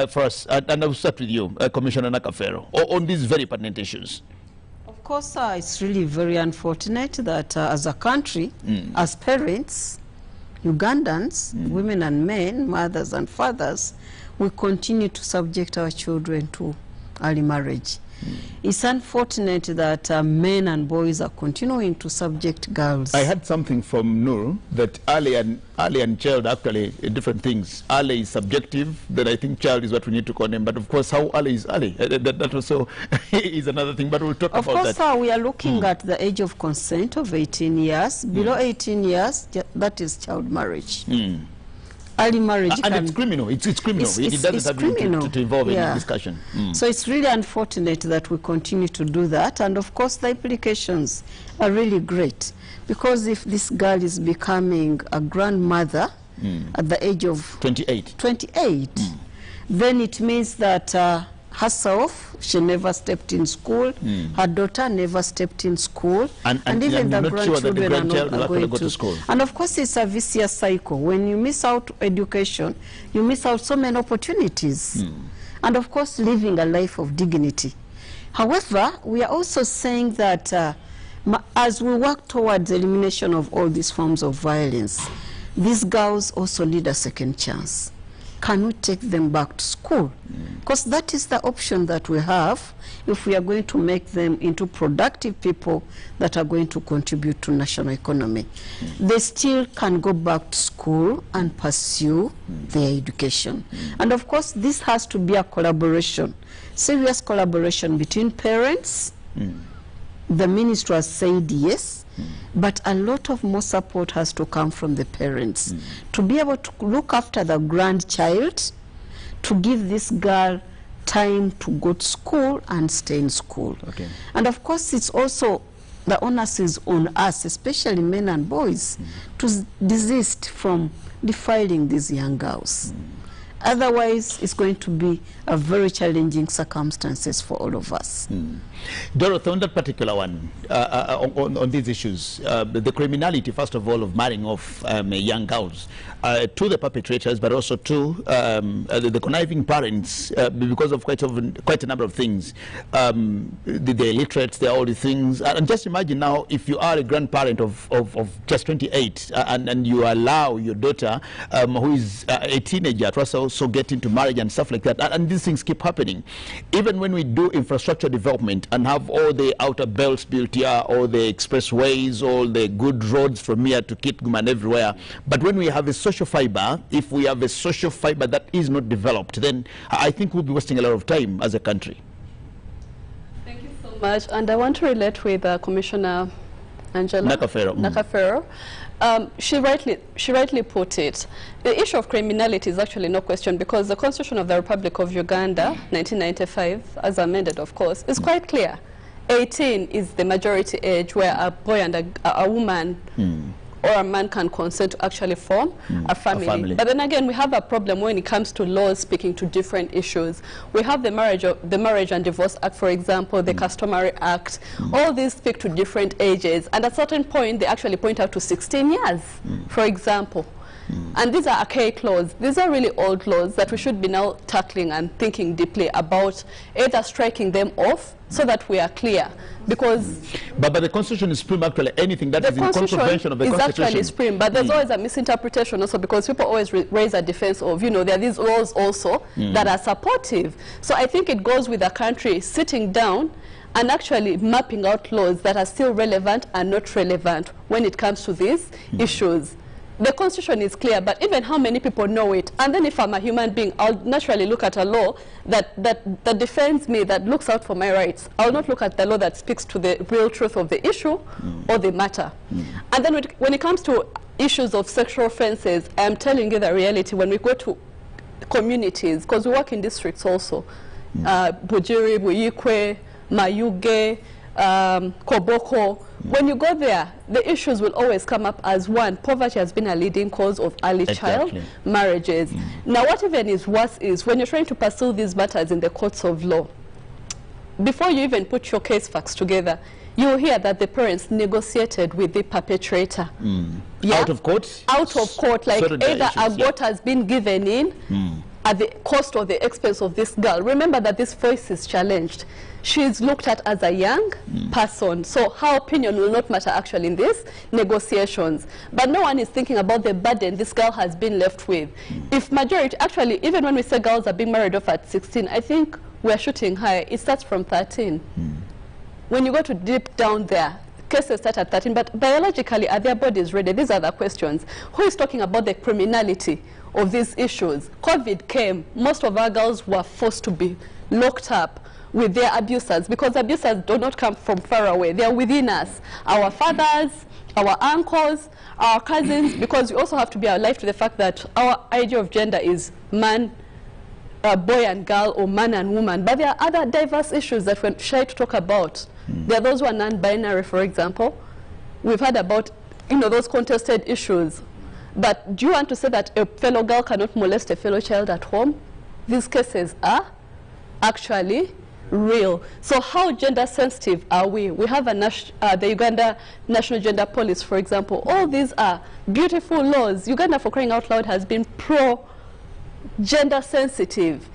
for us, and I'll start with you, Commissioner Nakafero, on these very pertinent issues. Of of course, it's really very unfortunate that as a country, as parents, Ugandans, women and men, mothers and fathers, we continue to subject our children to early marriage. It's unfortunate that men and boys are continuing to subject girls. I heard something from Nur that early and child actually different things. Early is subjective, then I think child is what we need to condemn. But of course, how early is early? That also is another thing, but we'll talk about that. Of course, we are looking at the age of consent of 18 years. Below 18 years, that is child marriage. Early marriage and it's criminal. It's criminal. It doesn't have to involve any discussion. So it's really unfortunate that we continue to do that. And of course, the implications are really great. Because if this girl is becoming a grandmother at the age of 28, then it means that herself, she never stepped in school, her daughter never stepped in school, and even the grandchildren are not going to school. And of course, it's a vicious cycle. When you miss out education, you miss out so many opportunities. And of course, living a life of dignity. However, we are also saying that as we work towards the elimination of all these forms of violence, these girls also need a second chance. Can we take them back to school? Because that is the option that we have if we are going to make them into productive people that are going to contribute to national economy. They still can go back to school and pursue their education. And of course, this has to be a collaboration, serious collaboration between parents. The minister has said yes, but a lot of more support has to come from the parents to be able to look after the grandchild, to give this girl time to go to school and stay in school. And of course, it's also, the onus is on us, especially men and boys, to desist from defiling these young girls. Otherwise, it's going to be a very challenging circumstances for all of us. Dorothy, on that particular one, on these issues, the criminality, first of all, of marrying off young girls to the perpetrators, but also to the conniving parents, because of quite a number of things. The illiterates, all the things. And just imagine now, if you are a grandparent of just 28, and you allow your daughter, who is a teenager, to also get into marriage and stuff like that, and these things keep happening. Even when we do infrastructure development and have all the outer belts built here, all the expressways, all the good roads from here to Kitgum and everywhere, but when we have a social fiber, if we have a social fiber that is not developed, then I think we'll be wasting a lot of time as a country. Thank you so much. And I want to relate with Commissioner Angela Nakafero. She rightly put it. The issue of criminality is actually no question, because the Constitution of the Republic of Uganda, 1995, as amended, of course, is quite clear. 18 is the majority age where a boy and a woman or a man can consent to actually form a family. But then again, we have a problem when it comes to laws speaking to different issues. We have the Marriage and Divorce Act, for example, the Customary Act. All these speak to different ages, and at a certain point, they actually point out to 16 years, for example. And these are archaic laws. These are really old laws that we should be now tackling and thinking deeply about, either striking them off so that we are clear. Because but the Constitution is supreme. Actually, anything that is in contravention of the Constitution is actually supreme. But there's always a misinterpretation also, because people always raise a defense of, you know, there are these laws also that are supportive. So I think it goes with the country sitting down and actually mapping out laws that are still relevant and not relevant when it comes to these issues. The Constitution is clear, but even how many people know it? And then if I'm a human being, I'll naturally look at a law that defends me, that looks out for my rights. I'll not look at the law that speaks to the real truth of the issue or the matter. And then when it comes to issues of sexual offenses, I'm telling you the reality. When we go to communities, because we work in districts also, Bujiri, Buyikwe, Mayuge, Koboko, when you go there, the issues will always come up as one. Poverty has been a leading cause of early child marriages. Now, what even is worse is when you're trying to pursue these matters in the courts of law, before you even put your case facts together, you hear that the parents negotiated with the perpetrator. Out of court? Out of court, like either a goat has been given in, at the cost or the expense of this girl. Remember that this voice is challenged. She is looked at as a young person, so her opinion will not matter actually in these negotiations. But no one is thinking about the burden this girl has been left with. If majority, actually, even when we say girls are being married off at 16, I think we're shooting higher. It starts from 13. When you go to deep down there, cases start at 13, but biologically, are their bodies ready? These are the questions. Who is talking about the criminality of these issues? COVID came. Most of our girls were forced to be locked up with their abusers, because abusers do not come from far away. They are within us. Our fathers, our uncles, our cousins, because we also have to be alive to the fact that our idea of gender is man, boy and girl, or man and woman. But there are other diverse issues that we're shy to talk about. There are those who are non-binary, for example. We've heard about, those contested issues. But do you want to say that a fellow girl cannot molest a fellow child at home? These cases are actually real. So how gender sensitive are we? We have the Uganda National Gender Policy, for example. All these are beautiful laws. Uganda, for crying out loud, has been pro-gender sensitive,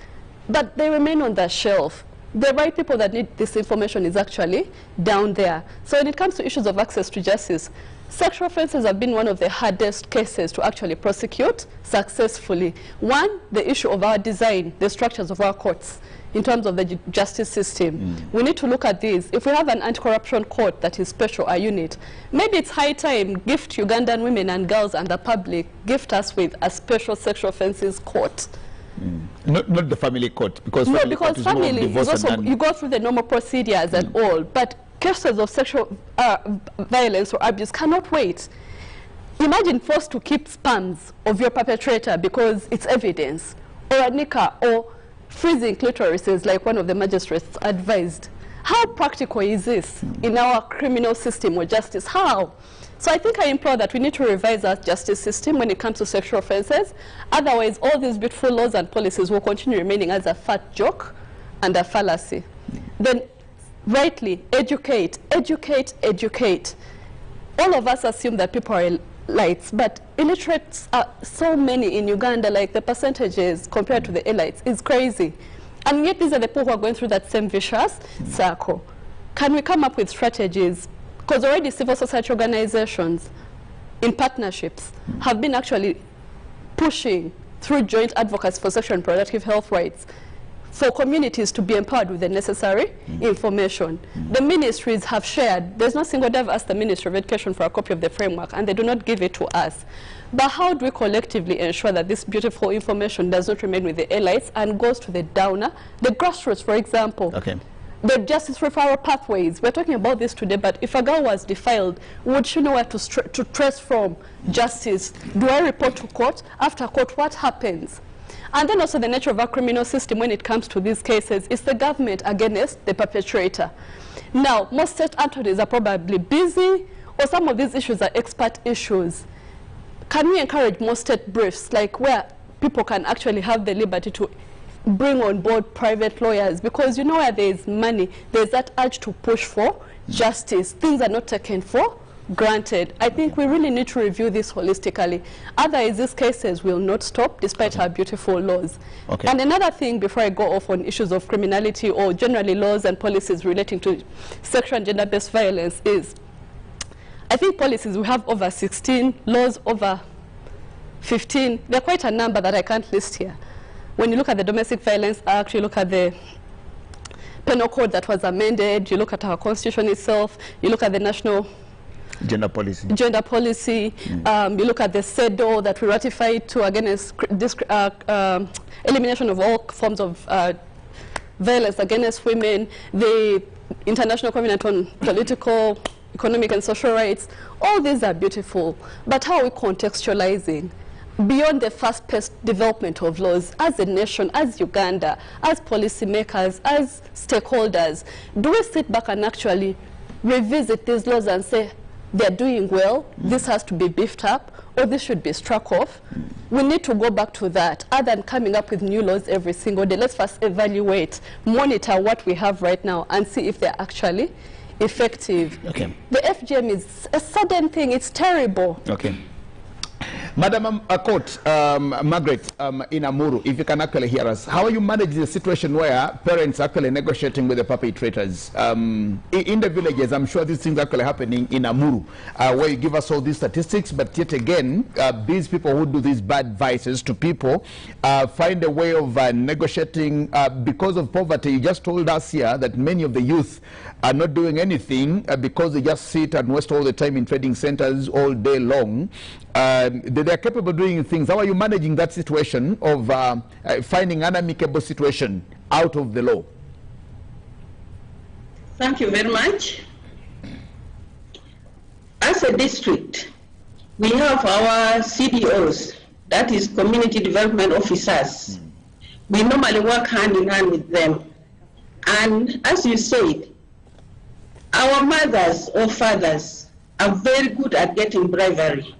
but they remain on the shelf. The right people that need this information is actually down there. So when it comes to issues of access to justice, sexual offenses have been one of the hardest cases to actually prosecute successfully. One, the issue of our design, the structures of our courts, in terms of the justice system. We need to look at these. If we have an anti-corruption court that is special, a unit, maybe it's high time, gift Ugandan women and girls and the public, gift us with a special sexual offenses court. Not the family court, because no, family because court is family more is also, you go through the normal procedures and all, but cases of sexual violence or abuse cannot wait. Imagine forced to keep sperms of your perpetrator because it's evidence, or a nika, or freezing clitorises like one of the magistrates advised. How practical is this in our criminal system or justice? How? So I think I implore that we need to revise our justice system when it comes to sexual offenses. Otherwise, all these beautiful laws and policies will continue remaining as a fat joke and a fallacy. Then, rightly, educate, educate, educate. All of us assume that people are elites, but illiterates are so many in Uganda, like the percentages compared to the elites is crazy. And yet these are the people who are going through that same vicious circle. Can we come up with strategies? Because already civil society organizations in partnerships have been actually pushing through joint advocacy for sexual and reproductive health rights for communities to be empowered with the necessary information. The ministries have shared. There's no single day I've asked the Ministry of Education for a copy of the framework, and they do not give it to us. But how do we collectively ensure that this beautiful information does not remain with the elites and goes to the downer, the grassroots, for example? Okay. The justice referral pathways. We're talking about this today, but if a girl was defiled, would she know where to trace from justice? Do I report to court? After court, what happens? And then also the nature of our criminal system when it comes to these cases is the government against the perpetrator. Now, most state attorneys are probably busy, or some of these issues are expert issues. Can we encourage more state briefs, like where people can actually have the liberty to bring on board private lawyers? Because you know where there is money, there's that urge to push for justice. Things are not taken for granted. I think we really need to review this holistically. Otherwise, these cases will not stop despite our beautiful laws. And another thing before I go off on issues of criminality or generally laws and policies relating to sexual and gender-based violence is, I think policies, we have over 16, laws over 15. They're quite a number that I can't list here. When you look at the Domestic Violence Act, you look at the Penal Code that was amended, you look at our Constitution itself, you look at the National Gender Policy. You look at the CEDAW that we ratified to against elimination of all forms of violence against women, the International Covenant on Political, Economic and Social Rights. All these are beautiful, but how are we contextualizing beyond the fast-paced development of laws as a nation, as Uganda, as policymakers, as stakeholders? Do we sit back and actually revisit these laws and say, they're doing well, this has to be beefed up, or this should be struck off? We need to go back to that, other than coming up with new laws every single day. Let's first evaluate, monitor what we have right now, and see if they're actually effective. Okay. The FGM is a sudden thing, it's terrible. Okay. Madam Court, Margaret, in Amuru, if you can actually hear us, how are you managing the situation where parents are actually negotiating with the perpetrators? In the villages, I'm sure these things are actually happening in Amuru, where you give us all these statistics, but yet again, these people who do these bad vices to people find a way of negotiating because of poverty. You just told us here that many of the youth are not doing anything because they just sit and waste all the time in trading centers all day long. They are capable of doing things. How are you managing that situation of finding an amicable situation out of the law? Thank you very much. As a district, we have our CDOs, that is Community Development Officers. We normally work hand in hand with them. And as you said, our mothers or fathers are very good at getting bribery.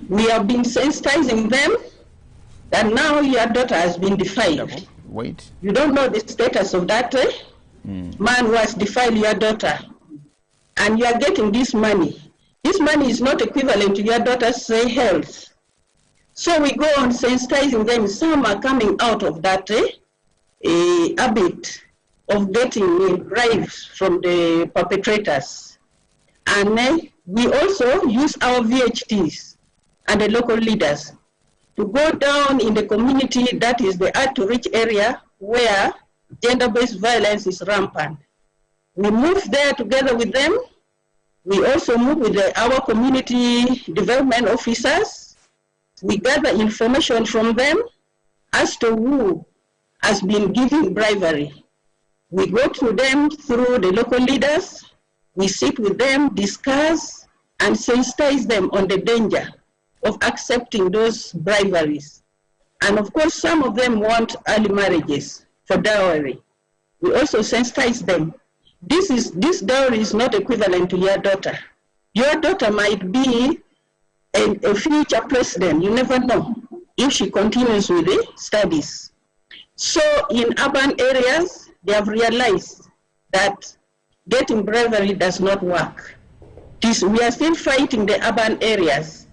We have been sensitizing them that now your daughter has been defiled. Wait. You don't know the status of that man who has defiled your daughter. And you are getting this money. This money is not equivalent to your daughter's health. So we go on sensitizing them. Some are coming out of that habit of getting bribes from the perpetrators. And we also use our VHTs and the local leaders to go down in the community, that is the hard-to-reach area where gender-based violence is rampant. We move there together with them. We also move with our community development officers. We gather information from them as to who has been giving bribery. We go to them through the local leaders. We sit with them, discuss, and sensitize them on the danger of accepting those briberies. And of course, some of them want early marriages for dowry. We also sensitize them. This dowry is not equivalent to your daughter. Your daughter might be a future president. You never know if she continues with the studies. So in urban areas, they have realized that getting bribery does not work. We are still fighting the urban areas.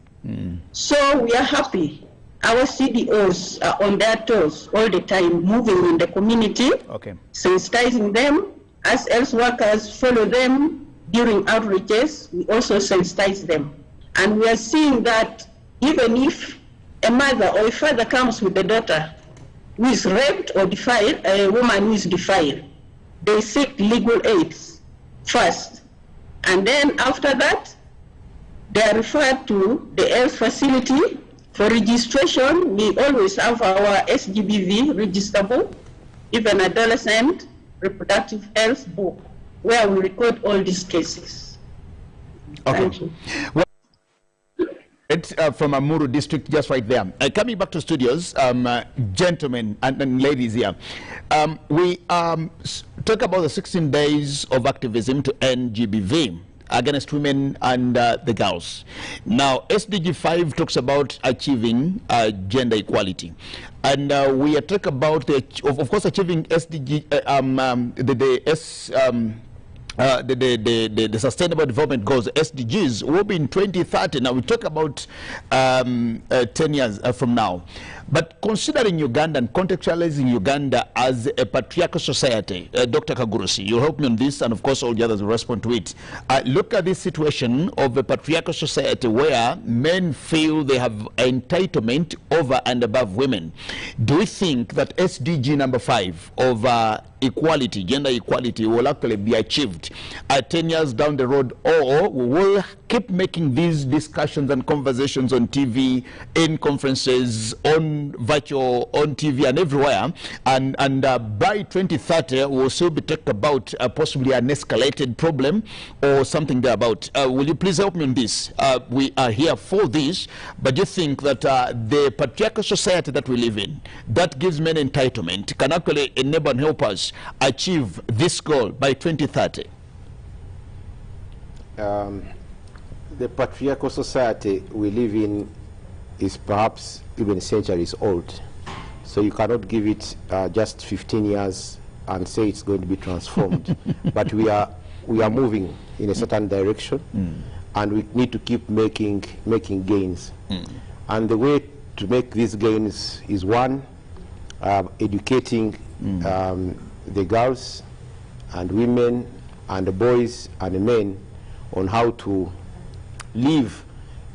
So we are happy. Our CDOs are on their toes all the time, moving in the community, sensitizing them. As health workers follow them during outreaches, we also sensitize them. And we are seeing that even if a mother or a father comes with a daughter who is raped or defiled, a woman who is defiled, they seek legal aids first. And then after that, they are referred to the health facility for registration. We always have our SGBV registerable, even adolescent reproductive health book, where we record all these cases. Thank you. Well, it's from Amuru district, just right there. Coming back to studios, gentlemen and ladies here, we talk about the 16 days of activism to end GBV against women and the girls. Now, SDG 5 talks about achieving gender equality. And we talk about, of course, achieving SDG, the Sustainable Development Goals, SDGs, will be in 2030. Now, we talk about 10 years from now. But considering Uganda and contextualizing Uganda as a patriarchal society, Dr. Kagurusi, you'll help me on this, and of course all the others will respond to it. Look at this situation of a patriarchal society where men feel they have entitlement over and above women. Do you think that SDG number 5 of equality, gender equality, will actually be achieved 10 years down the road, or we will keep making these discussions and conversations on TV, in conferences, on virtual, on TV and everywhere, and by 2030 we'll still be talking about possibly an escalated problem or something thereabout? Will you please help me on this? We are here for this, but do you think that the patriarchal society that we live in, that gives men entitlement, can actually enable and help us achieve this goal by 2030? The patriarchal society we live in is perhaps even centuries old. So you cannot give it just 15 years and say it's going to be transformed. But we are moving in a certain direction, and we need to keep making gains. And the way to make these gains is one, educating the girls and women and the boys and the men on how to live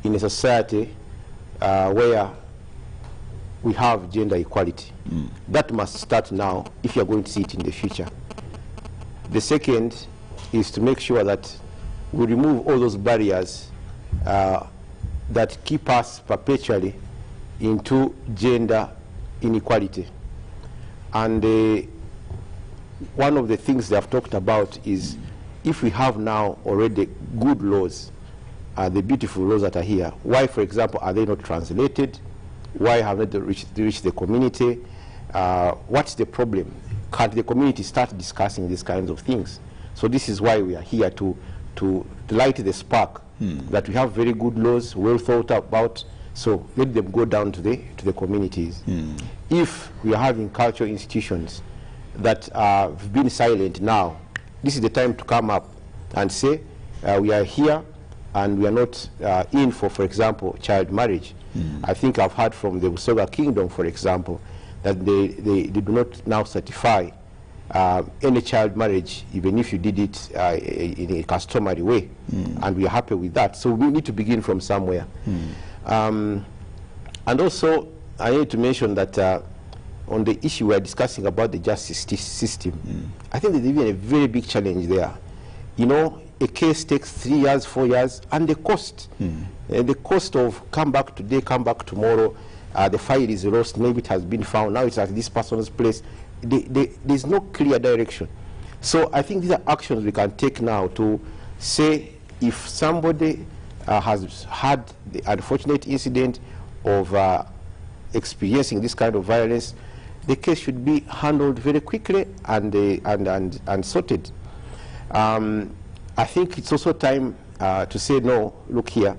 in a society where we have gender equality. That must start now if you're going to see it in the future. The second is to make sure that we remove all those barriers that keep us perpetually into gender inequality. And one of the things they have talked about is if we have now already good laws, the beautiful laws that are here, why, for example, are they not translated? Why have they reached the community? What's the problem? Can't the community start discussing these kinds of things? So this is why we are here to light the spark that we have very good laws, well thought about. So let them go down to the communities. If we are having cultural institutions that have been silent now, this is the time to come up and say we are here and we are not in for example, child marriage. I think I've heard from the Busoga Kingdom, for example, that they do not now certify any child marriage, even if you did it in a customary way. And we are happy with that. So we need to begin from somewhere. And also, I need to mention that on the issue we are discussing about the justice system, I think there's even a very big challenge there. You know, a case takes 3 years, 4 years, and the cost, the cost of come back today, come back tomorrow, the file is lost, maybe it has been found, now it's at this person's place. There's no clear direction. So I think these are actions we can take now to say if somebody has had the unfortunate incident of experiencing this kind of violence, the case should be handled very quickly and sorted. I think it's also time to say, no, look here,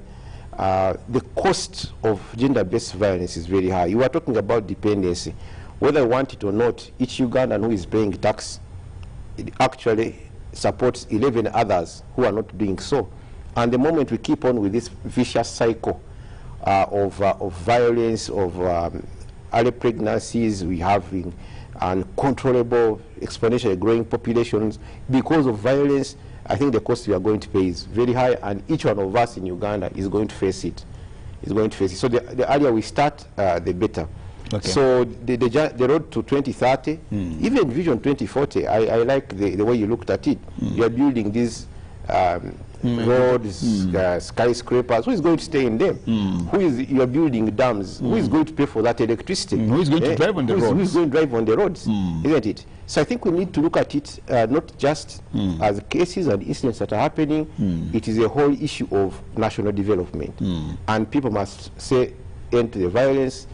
the cost of gender-based violence is very high. You are talking about dependency. Whether you want it or not, each Ugandan who is paying tax actually supports 11 others who are not doing so. And the moment we keep on with this vicious cycle of violence, of early pregnancies, we have uncontrollable, exponentially growing populations because of violence, I think the cost we are going to pay is very high, and each one of us in Uganda is going to face it. So the earlier we start, the better. Okay. So the road to 2030, even Vision 2040, I like the way you looked at it. You are building these roads, skyscrapers. Who is going to stay in them? You are building dams. Who is going to pay for that electricity? Who is going to drive on the roads? Who is going to drive on the roads? Isn't it? So I think we need to look at it not just as cases and incidents that are happening. It is a whole issue of national development. And people must say end to the violence,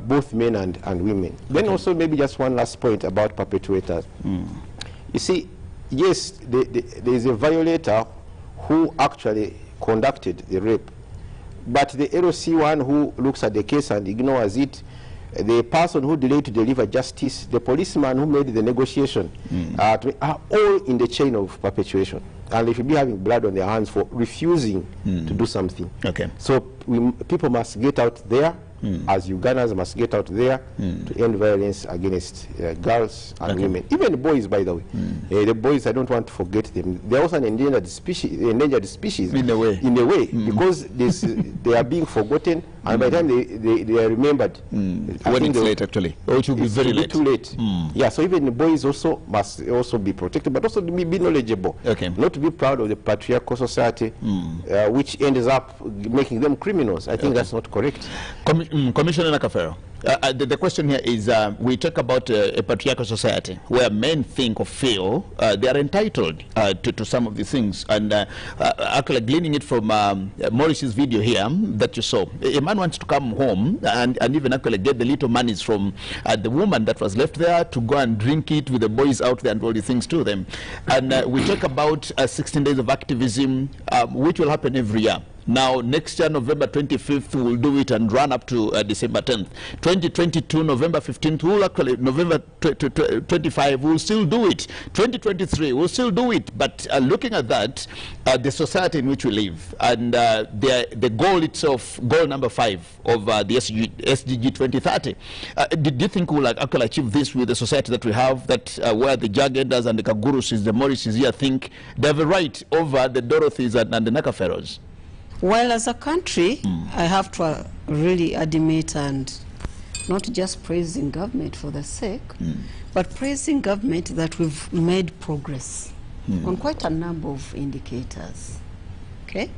both men and women. Then also maybe just one last point about perpetrators. You see, yes, there is a violator who actually conducted the rape, but the LOC one who looks at the case and ignores it, the person who delayed to deliver justice, the policeman who made the negotiation, are all in the chain of perpetuation. And they should be having blood on their hands for refusing to do something. So people must get out there, as Ugandans must get out there to end violence against girls and women. Even the boys, by the way. The boys, I don't want to forget them. They're also an endangered species in a way, because they are being forgotten, and by the time they are remembered, when it's late, actually, or it will be very late. Too late. Yeah, so even the boys also must also be protected, but also to be knowledgeable. Not to be proud of the patriarchal society, which ends up making them criminals. I think that's not correct. Commissioner Nakafero, the question here is, we talk about a patriarchal society where men think or feel they are entitled to some of these things. And actually gleaning it from Maurice's video here that you saw, a man wants to come home and even actually get the little monies from the woman that was left there to go and drink it with the boys out there and all these things to them. And we talk about 16 days of activism, which will happen every year. Now, next year, November 25th, we'll do it and run up to December 10th. 2022, November 15th, we'll actually, November 25, we'll still do it. 2023, we'll still do it. But looking at that, the society in which we live, and the goal itself, goal number 5 of the SDG 2030, do you think we'll actually achieve this with the society that we have, that where the Jagenders and the Kagurusis, the Morrises here think they have a right over the Dorothys and the Nakaferos? Well, as a country, I have to really admit and not just praising government for the sake, but praising government that we've made progress on quite a number of indicators. Okay?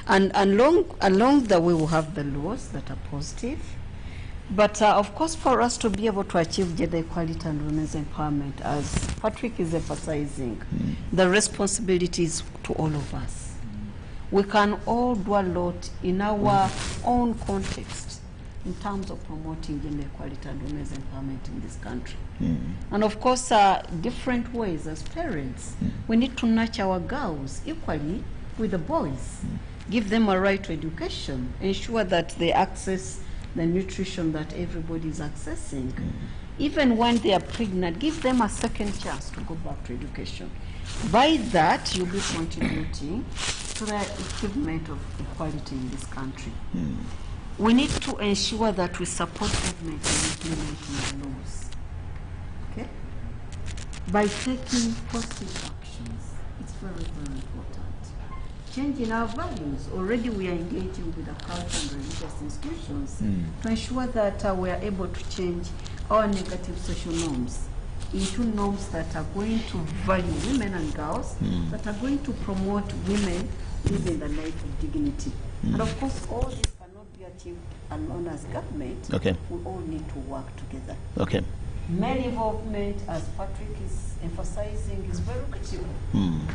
And along the way, we have the laws that are positive. But of course, for us to be able to achieve gender equality and women's empowerment, as Patrick is emphasizing, the responsibility is to all of us. We can all do a lot in our own context in terms of promoting gender equality and women's empowerment in this country. And of course, different ways as parents. We need to nurture our girls equally with the boys. Give them a right to education. Ensure that they access the nutrition that everybody is accessing. Even when they are pregnant, give them a second chance to go back to education. By that, you'll be contributing to the achievement of equality in this country. We need to ensure that we support government in implementing the laws. Okay? By taking positive actions, it's very, very important. Changing our values. Already we are engaging with the culture and religious institutions to ensure that we are able to change our negative social norms into norms that are going to value women and girls, that are going to promote women living the life of dignity. And of course, all this cannot be achieved alone as government. Okay. We all need to work together. Okay. Male involvement, as Patrick is emphasizing, is very critical.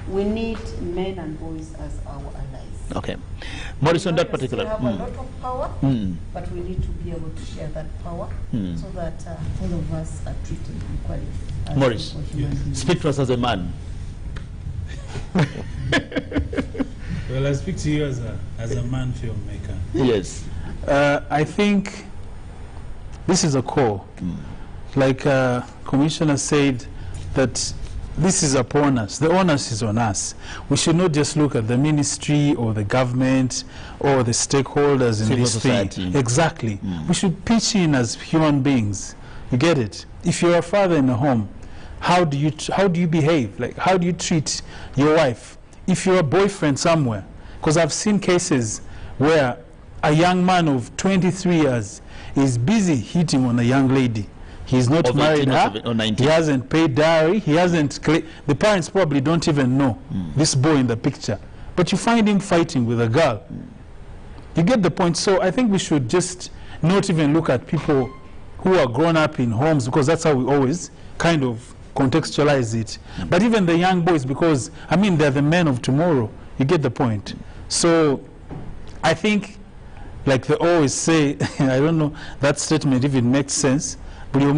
We need men and boys as our allies. Okay. Morris, on that particular... We have a lot of power, but we need to be able to share that power so that all of us are treated equally. Morris, speak to us as a man. Well, I speak to you as a man filmmaker. Yes. I think this is a core. Like Commissioner said, that this is upon us. The onus is on us. We should not just look at the ministry or the government or the stakeholders in this thing. Exactly. We should pitch in as human beings. You get it? If you're a father in a home, how do you behave? Like, how do you treat your wife? If you're a boyfriend somewhere, because I've seen cases where a young man of 23 years is busy hitting on a young lady. He's not married her. He hasn't paid dowry. He hasn't. The parents probably don't even know this boy in the picture. But you find him fighting with a girl. You get the point. So I think we should just not even look at people who are grown up in homes, because that's how we always kind of contextualize it. But even the young boys, because I mean they're the men of tomorrow. You get the point. So I think, like they always say, I don't know that statement if it makes sense. You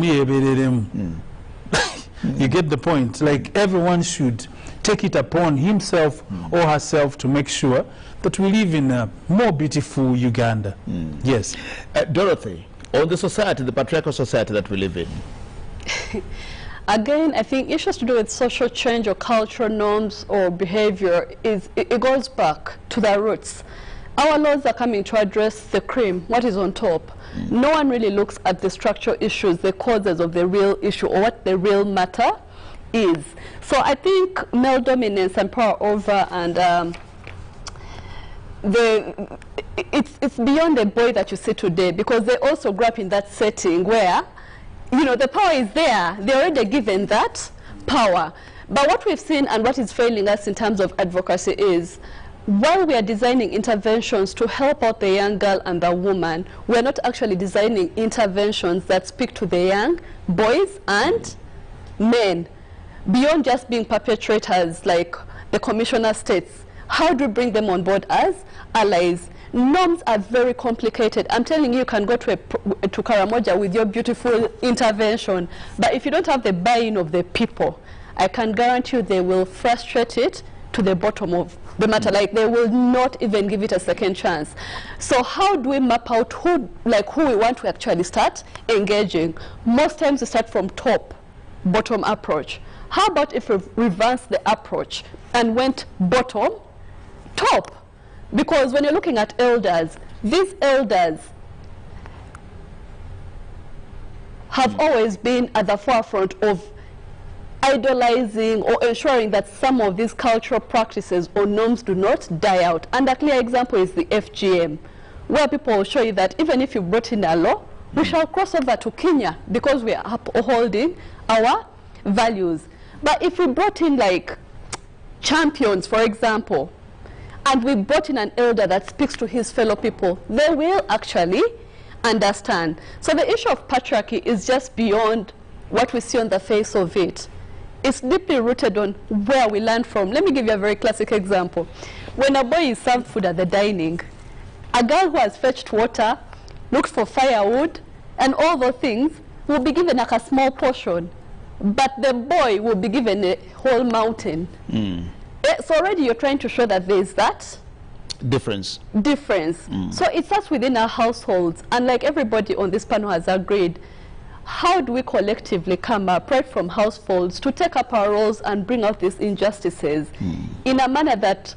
get the point. Like, everyone should take it upon himself or herself to make sure that we live in a more beautiful Uganda. Yes. Dorothy, on the society, the patriarchal society that we live in. Again, I think issues to do with social change or cultural norms or behavior, it goes back to the roots. Our laws are coming to address the cream, what is on top. No one really looks at the structural issues, the causes of the real issue, or what the real matter is. So I think male dominance and power over and it's beyond the boy that you see today, because they also grew up in that setting where, you know, the power is there. They're already given that power. But what we've seen and what is failing us in terms of advocacy is, while we are designing interventions to help out the young girl and the woman, we are not actually designing interventions that speak to the young boys and men. Beyond just being perpetrators, like the commissioner states, how do we bring them on board as allies? Norms are very complicated. I'm telling you, you can go to Karamoja with your beautiful intervention, but if you don't have the buy-in of the people, I can guarantee you they will frustrate it to the bottom of the matter. Like, they will not even give it a second chance. So how do we map out who we want to actually start engaging? Most times we start from top, bottom approach. How about if we reverse the approach and went bottom, top? Because when you're looking at elders, these elders have always been at the forefront of idolizing or ensuring that some of these cultural practices or norms do not die out. And a clear example is the FGM, where people will show you that even if you brought in a law, we shall cross over to Kenya because we are upholding our values. But if we brought in like champions, for example, and we brought in an elder that speaks to his fellow people, they will actually understand. So the issue of patriarchy is just beyond what we see on the face of it. It's deeply rooted on where we learn from. Let me give you a very classic example. When a boy is served food at the dining, a girl who has fetched water, looked for firewood, and all those things will be given like a small portion, but the boy will be given a whole mountain. So already you're trying to show that there is that difference. So it starts within our households, and like everybody on this panel has agreed, how do we collectively come up right from households to take up our roles and bring out these injustices in a manner that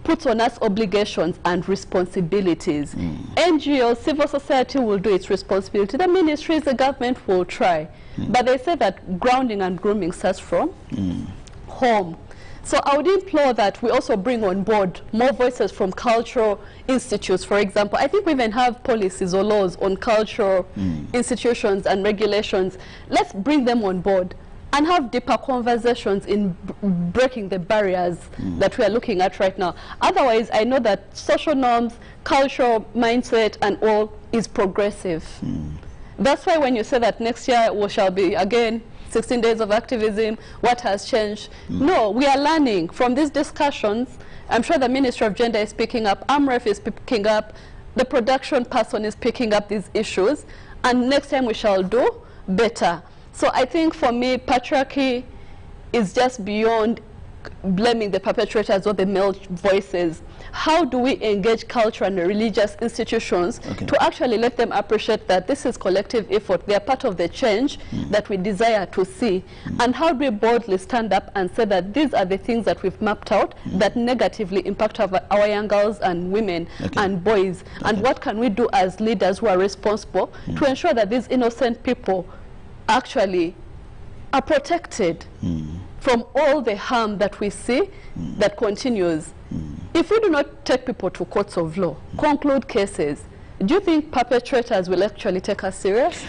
puts on us obligations and responsibilities? NGOs, civil society will do its responsibility. The ministries, the government will try. But they say that grounding and grooming starts from home. So I would implore that we also bring on board more voices from cultural institutes. For example, I think we even have policies or laws on cultural institutions and regulations. Let's bring them on board and have deeper conversations in breaking the barriers that we are looking at right now. Otherwise, I know that social norms, cultural mindset, and all is progressive. That's why when you say that next year we shall be, again, 16 days of activism, what has changed? No, we are learning from these discussions. I'm sure the Ministry of Gender is picking up, AMREF is picking up, the production person is picking up these issues, and next time we shall do better. So I think for me, patriarchy is just beyond blaming the perpetrators or the male voices. How do we engage culture and religious institutions to actually let them appreciate that this is collective effort, they are part of the change that we desire to see? And how do we boldly stand up and say that these are the things that we've mapped out that negatively impact our young girls and women and boys? And what can we do as leaders who are responsible to ensure that these innocent people actually are protected from all the harm that we see that continues? If we do not take people to courts of law, conclude cases, do you think perpetrators will actually take us serious?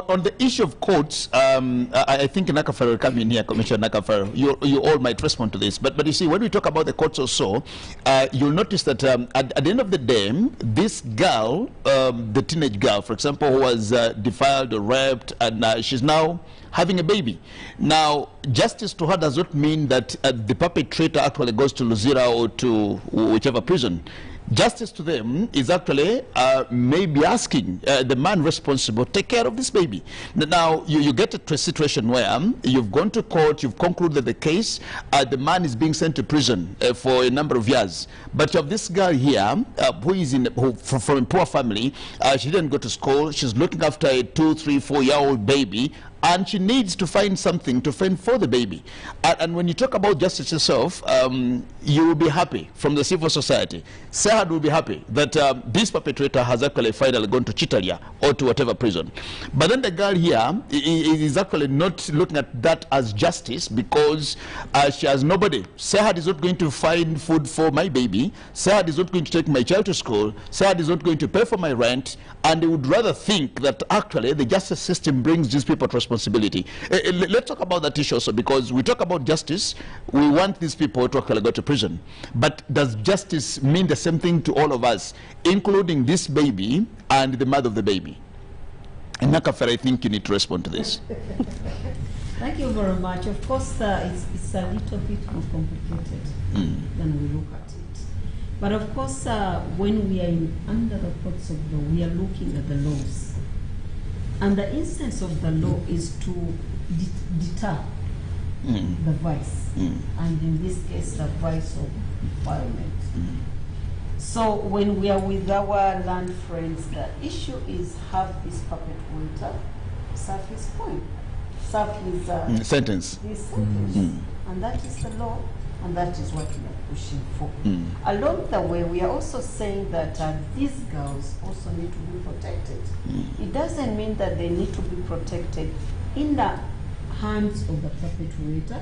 On the issue of courts, I think Nakafaro will come in here, Commissioner Nakafaro. You all might respond to this. But you see, when we talk about the courts also, you'll notice that at the end of the day, this girl, the teenage girl, for example, who was defiled or raped, and she's now having a baby. Now, justice to her does not mean that the perpetrator actually goes to Luzira or to whichever prison. Justice to them is actually maybe asking the man responsible, take care of this baby. Now, you get to a situation where you've gone to court, you've concluded the case, the man is being sent to prison for a number of years. But you have this girl here who is from a poor family. She didn't go to school. She's looking after a 2-, 3-, 4-year-old baby, and she needs to find something to fend for the baby. And when you talk about justice itself, you will be happy from the civil society. Sahad will be happy that this perpetrator has actually finally gone to Chitalia or to whatever prison. But then the girl here is actually not looking at that as justice because she has nobody. Sahad is not going to find food for my baby. Sahad is not going to take my child to school. Sahad is not going to pay for my rent. And they would rather think that actually the justice system brings these people to responsibility. Let's talk about that issue also, because we talk about justice, we want these people to actually go to prison. But does justice mean the same thing to all of us, including this baby and the mother of the baby? And Nakafar, I think you need to respond to this. Thank you very much. Of course, it's a little bit more complicated than we look at it. But of course, when we are under the courts of law, we are looking at the laws. And the essence of the law is to deter the vice. And in this case, the vice of environment. So when we are with our land friends, the issue is have this puppet waiter serve his point, serve his sentence. His sentence. And that is the law, and that is what we are pushing for. Along the way, we are also saying that these girls also need to be protected. It doesn't mean that they need to be protected in the hands of the perpetrator,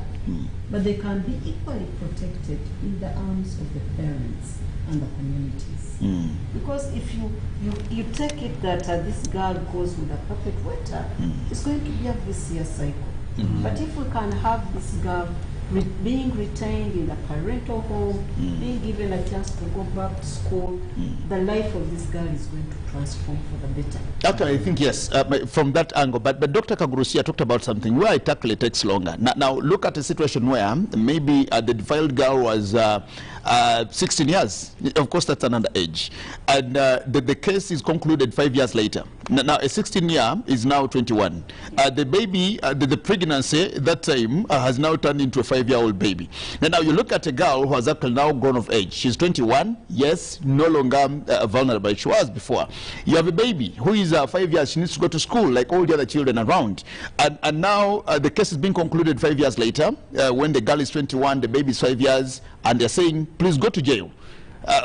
but they can be equally protected in the arms of the parents and the communities. Because if you take it that this girl goes with a perpetrator, it's going to be a vicious cycle. But if we can have this girl being retained in a parental home, being given a chance to go back to school, the life of this girl is going to transform for the better. Actually, I think yes, from that angle. But Dr. Kagurusia talked about something where it actually takes longer. Now look at a situation where maybe the defiled girl was 16 years. Of course, that's an underage. And the case is concluded 5 years later. Now a 16-year is now 21. The baby, the pregnancy that time has now turned into a 5-year-old baby. Now you look at a girl who has actually now grown of age. She's 21. Yes, no longer vulnerable. She was before. You have a baby who is 5 years. She needs to go to school like all the other children around. And now the case is being concluded 5 years later. When the girl is 21, the baby is 5 years, and they're saying, please go to jail.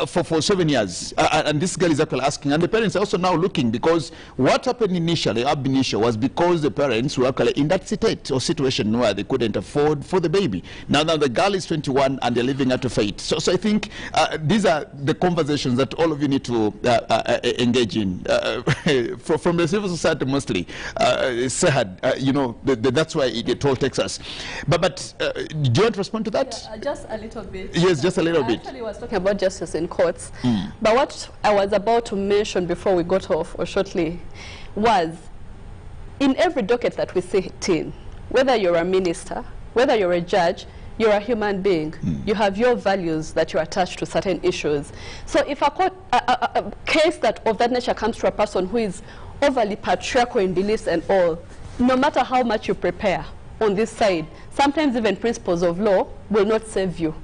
For 7 years, and this girl is actually asking, and the parents are also now looking, because what happened initially, ab initio, was because the parents were actually in that state or situation where they couldn't afford for the baby. Now the girl is 21 and they're living out of fate. So I think these are the conversations that all of you need to engage in from the civil society mostly. Sehad, you know, that's why it all takes us. But do you want to respond to that? Yeah, just a little bit. Yes, just a little bit. Actually, I was talking about justice in courts. But what I was about to mention before we got off, or shortly, was in every docket that we sit in, whether you're a minister, whether you're a judge, you're a human being. You have your values that you attach to certain issues. So if a case of that nature comes to a person who is overly patriarchal in beliefs and all, no matter how much you prepare on this side, sometimes even principles of law will not save you.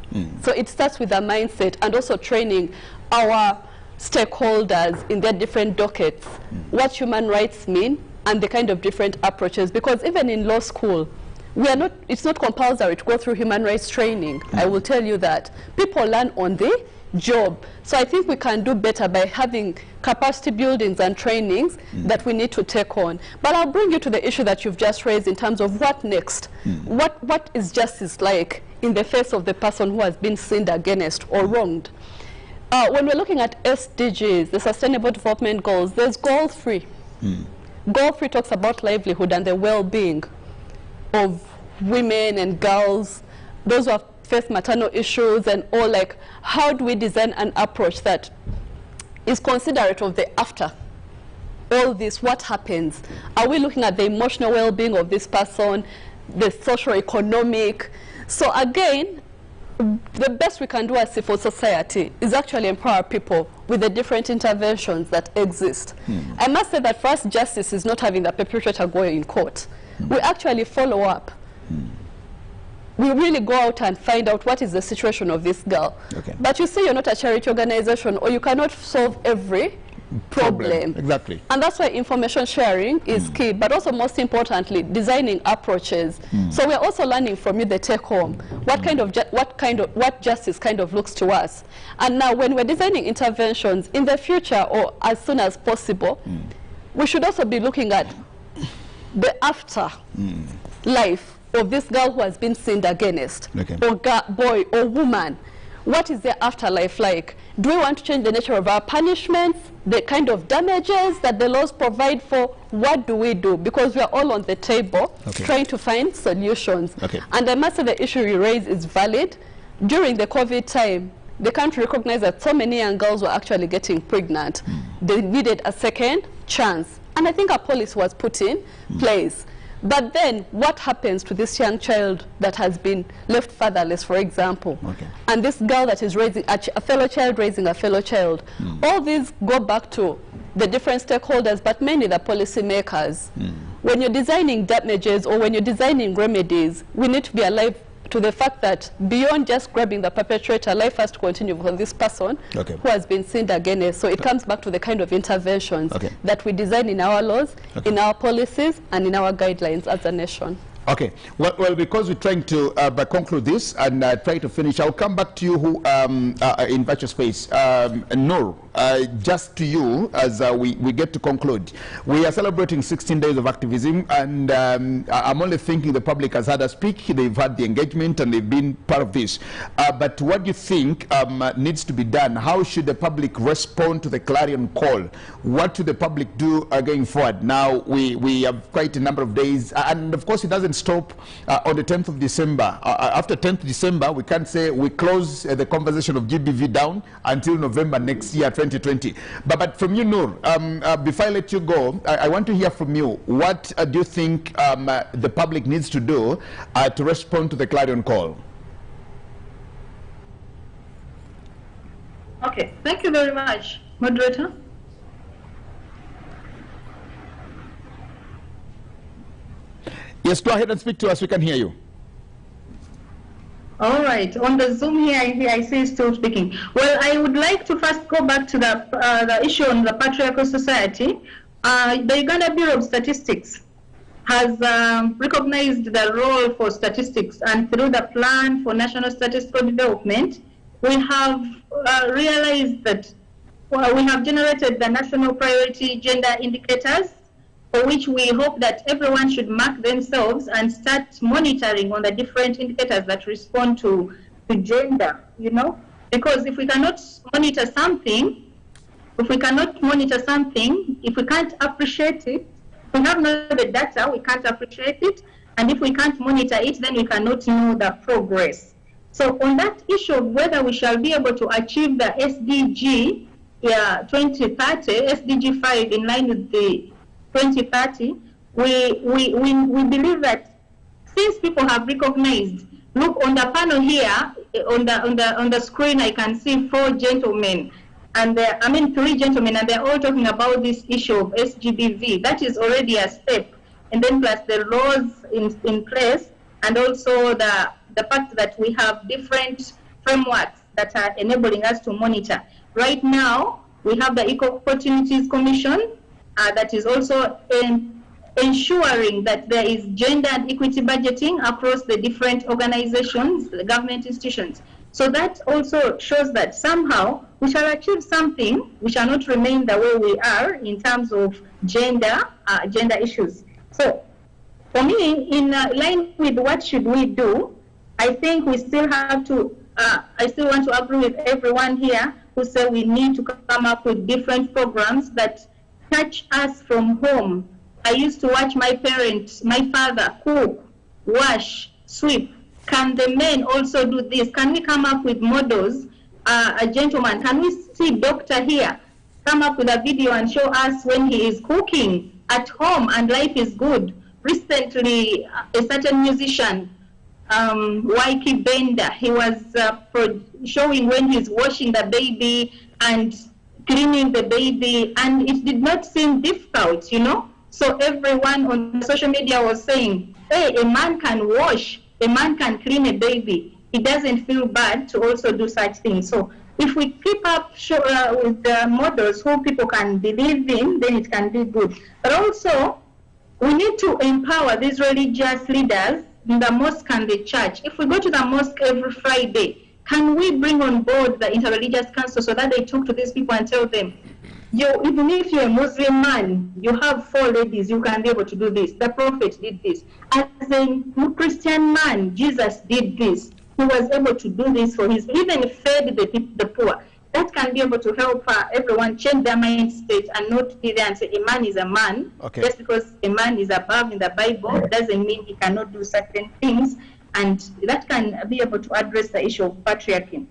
So it starts with a mindset, and also training our stakeholders in their different dockets, what human rights mean, and the kind of different approaches. Because even in law school, it's not compulsory to go through human rights training. I will tell you that. People learn on the job. So I think we can do better by having capacity buildings and trainings that we need to take on. But I'll bring you to the issue that you've just raised in terms of what next. What is justice like in the face of the person who has been sinned against or wronged? When we're looking at SDGs, the Sustainable Development Goals, there's Goal 3. Goal 3 talks about livelihood and the well-being of women and girls, those who have faced maternal issues and all. Like, how do we design an approach that is considerate of the after all this? What happens? Are we looking at the emotional well-being of this person, the socio-economic? So again, the best we can do as civil society is actually empower people with the different interventions that exist. I must say that for us, justice is not having the perpetrator go in court. We actually follow up. We really go out and find out what is the situation of this girl. But you say you're not a charity organization, or you cannot solve every problem. Exactly. And that's why information sharing is key, but also most importantly, designing approaches. So we're also learning from you, the take home, what justice kind of looks to us. And now when we're designing interventions in the future, or as soon as possible, we should also be looking at the after life of this girl who has been sinned against, or boy or woman. What is their afterlife like? Do we want to change the nature of our punishments, the kind of damages that the laws provide for? What do we do? Because we are all on the table trying to find solutions. And I must say the issue you raise is valid. During the COVID time, the country recognized that so many young girls were actually getting pregnant. They needed a second chance. And I think a policy was put in place. But then what happens to this young child that has been left fatherless, for example? And this girl that is raising a fellow child raising a fellow child. All these go back to the different stakeholders, but mainly the policy makers. When you're designing damages or when you're designing remedies, we need to be alive to the fact that beyond just grabbing the perpetrator, life has to continue for this person who has been sinned against. So it comes back to the kind of interventions that we design in our laws, in our policies, and in our guidelines as a nation. Okay. Well, because we're trying to conclude this and try to finish, I'll come back to you who in virtual space. Noor, just to you as we get to conclude. We are celebrating 16 days of activism, and I'm only thinking the public has had us speak, they've had the engagement, and they've been part of this. But what do you think needs to be done? How should the public respond to the clarion call? What should the public do going forward? Now, we have quite a number of days, and of course it doesn't stop on the 10th of December. After 10th December, we can't say we close the conversation of GBV down until November next year, 2020. But from you, Noor, before I let you go, I want to hear from you. What do you think the public needs to do to respond to the clarion call? Okay, thank you very much, moderator. Yes, go ahead and speak to us. We can hear you. All right. On the Zoom here, I see you still speaking. Well, I would like to first go back to the issue on the patriarchal society. The Uganda Bureau of Statistics has recognized the role for statistics, and through the Plan for National Statistical Development, we have realized that we have generated the national priority gender indicators, for which we hope that everyone should mark themselves and start monitoring on the different indicators that respond to gender, you know? Because if we cannot monitor something, if we can't appreciate it, if we have not the data, we can't appreciate it, and if we can't monitor it, then we cannot know the progress. So on that issue of whether we shall be able to achieve the SDG 2030, SDG 5 in line with the 2030, we believe that since people have recognized, look on the panel here, on the screen, I can see 4 gentlemen, and 3 gentlemen, and they're all talking about this issue of SGBV. That is already a step, and then plus the laws in place, and also the fact that we have different frameworks that are enabling us to monitor. Right now, we have the Equal Opportunities Commission, that is also ensuring that there is gender and equity budgeting across the different organizations, the government institutions. So that also shows that somehow we shall achieve something. We shall not remain the way we are in terms of gender issues. So for me, in line with what should we do, I think we still have to, I still want to agree with everyone here who say we need to come up with different programs that touch us from home. I used to watch my parents, my father cook, wash, sweep. Can the men also do this? Can we come up with models? A gentleman, can we see doctor here come up with a video and show us when he is cooking at home and life is good? Recently, a certain musician, Waiki Bender, he was showing when he's washing the baby and cleaning the baby, and it did not seem difficult, you know? So everyone on social media was saying, hey, a man can wash, a man can clean a baby. It doesn't feel bad to also do such things. So if we keep up with the models who people can believe in, then it can be good. But also, we need to empower these religious leaders in the mosque and the church. If we go to the mosque every Friday, can we bring on board the Interreligious Council so that they talk to these people and tell them, even if you're a Muslim man, you have 4 ladies, you can be able to do this. The Prophet did this. As a Christian man, Jesus did this. He was able to do this for his, even fed the poor. That can be able to help everyone change their mindset and not be there and say a man is a man. Okay. Just because a man is above in the Bible doesn't mean he cannot do certain things. And that can be able to address the issue of patriarchy.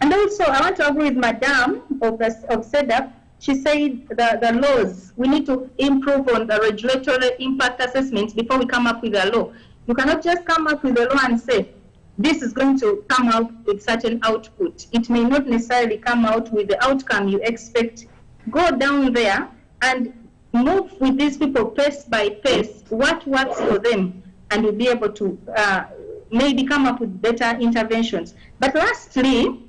And also, I want to agree with Madame of SEDAP. She said the laws, we need to improve on the regulatory impact assessments before we come up with a law. You cannot just come up with a law and say, this is going to come out with certain output. It may not necessarily come out with the outcome you expect. Go down there and move with these people pace by pace, what works for them, and we'll be able to maybe come up with better interventions. But lastly,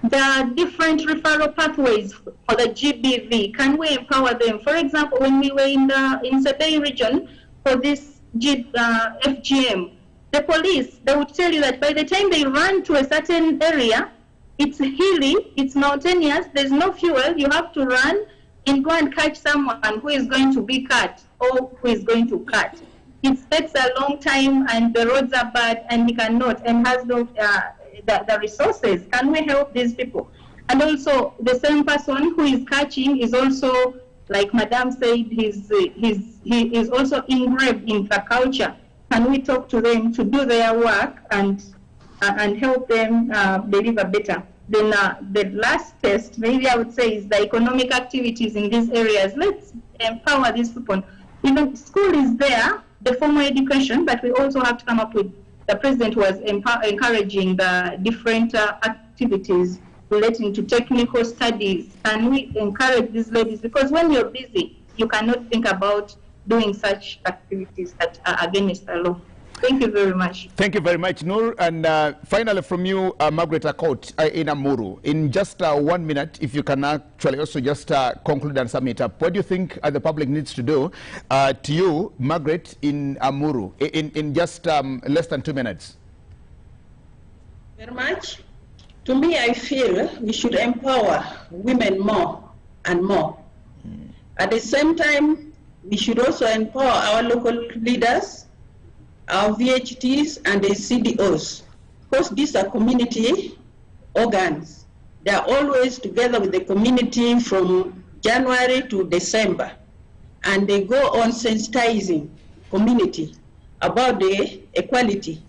the different referral pathways for the GBV, can we empower them? For example, when we were in Sebei region for this FGM, the police, they would tell you that by the time they run to a certain area, it's hilly, it's mountainous, there's no fuel, you have to run and go and catch someone who is going to be cut or who is going to cut. It takes a long time and the roads are bad and he cannot and has no the resources. Can we help these people? And also the same person who is catching is also, like Madame said, he is also engraved in the culture. Can we talk to them to do their work and help them deliver better? Then the last test, maybe I would say, is the economic activities in these areas. Let's empower these people. Even school is there, the formal education, but we also have to come up with, the president was encouraging the different activities relating to technical studies. Can we encourage these ladies? Because when you're busy, you cannot think about doing such activities that are against the law. Thank you very much. Thank you very much, Noor. And finally from you, Margaret Akot in Amuru. In just 1 minute, if you can actually also just conclude and sum it up, what do you think the public needs to do to you, Margaret, in Amuru, in just less than 2 minutes? Very much. To me, I feel we should empower women more and more. At the same time, we should also empower our local leaders, our VHTs and the CDOs, because these are community organs. They are always together with the community from January to December, and they go on sensitizing community about the equality.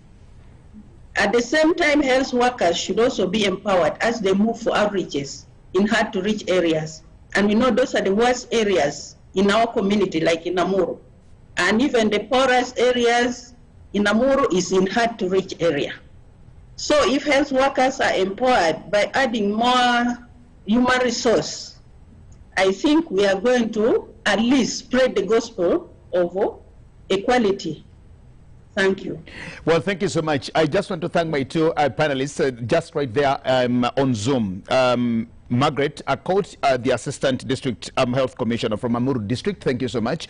At the same time, health workers should also be empowered as they move for outreaches in hard-to-reach areas. And we know those are the worst areas in our community, like in Amuru. And even the poorest areas in Amuru is in hard-to-reach area. So if health workers are empowered by adding more human resource, I think we are going to at least spread the gospel of equality. Thank you. Well, thank you so much. I just want to thank my two panelists just right there on Zoom. Margaret Akot, the Assistant District Health Commissioner from Amuru District, thank you so much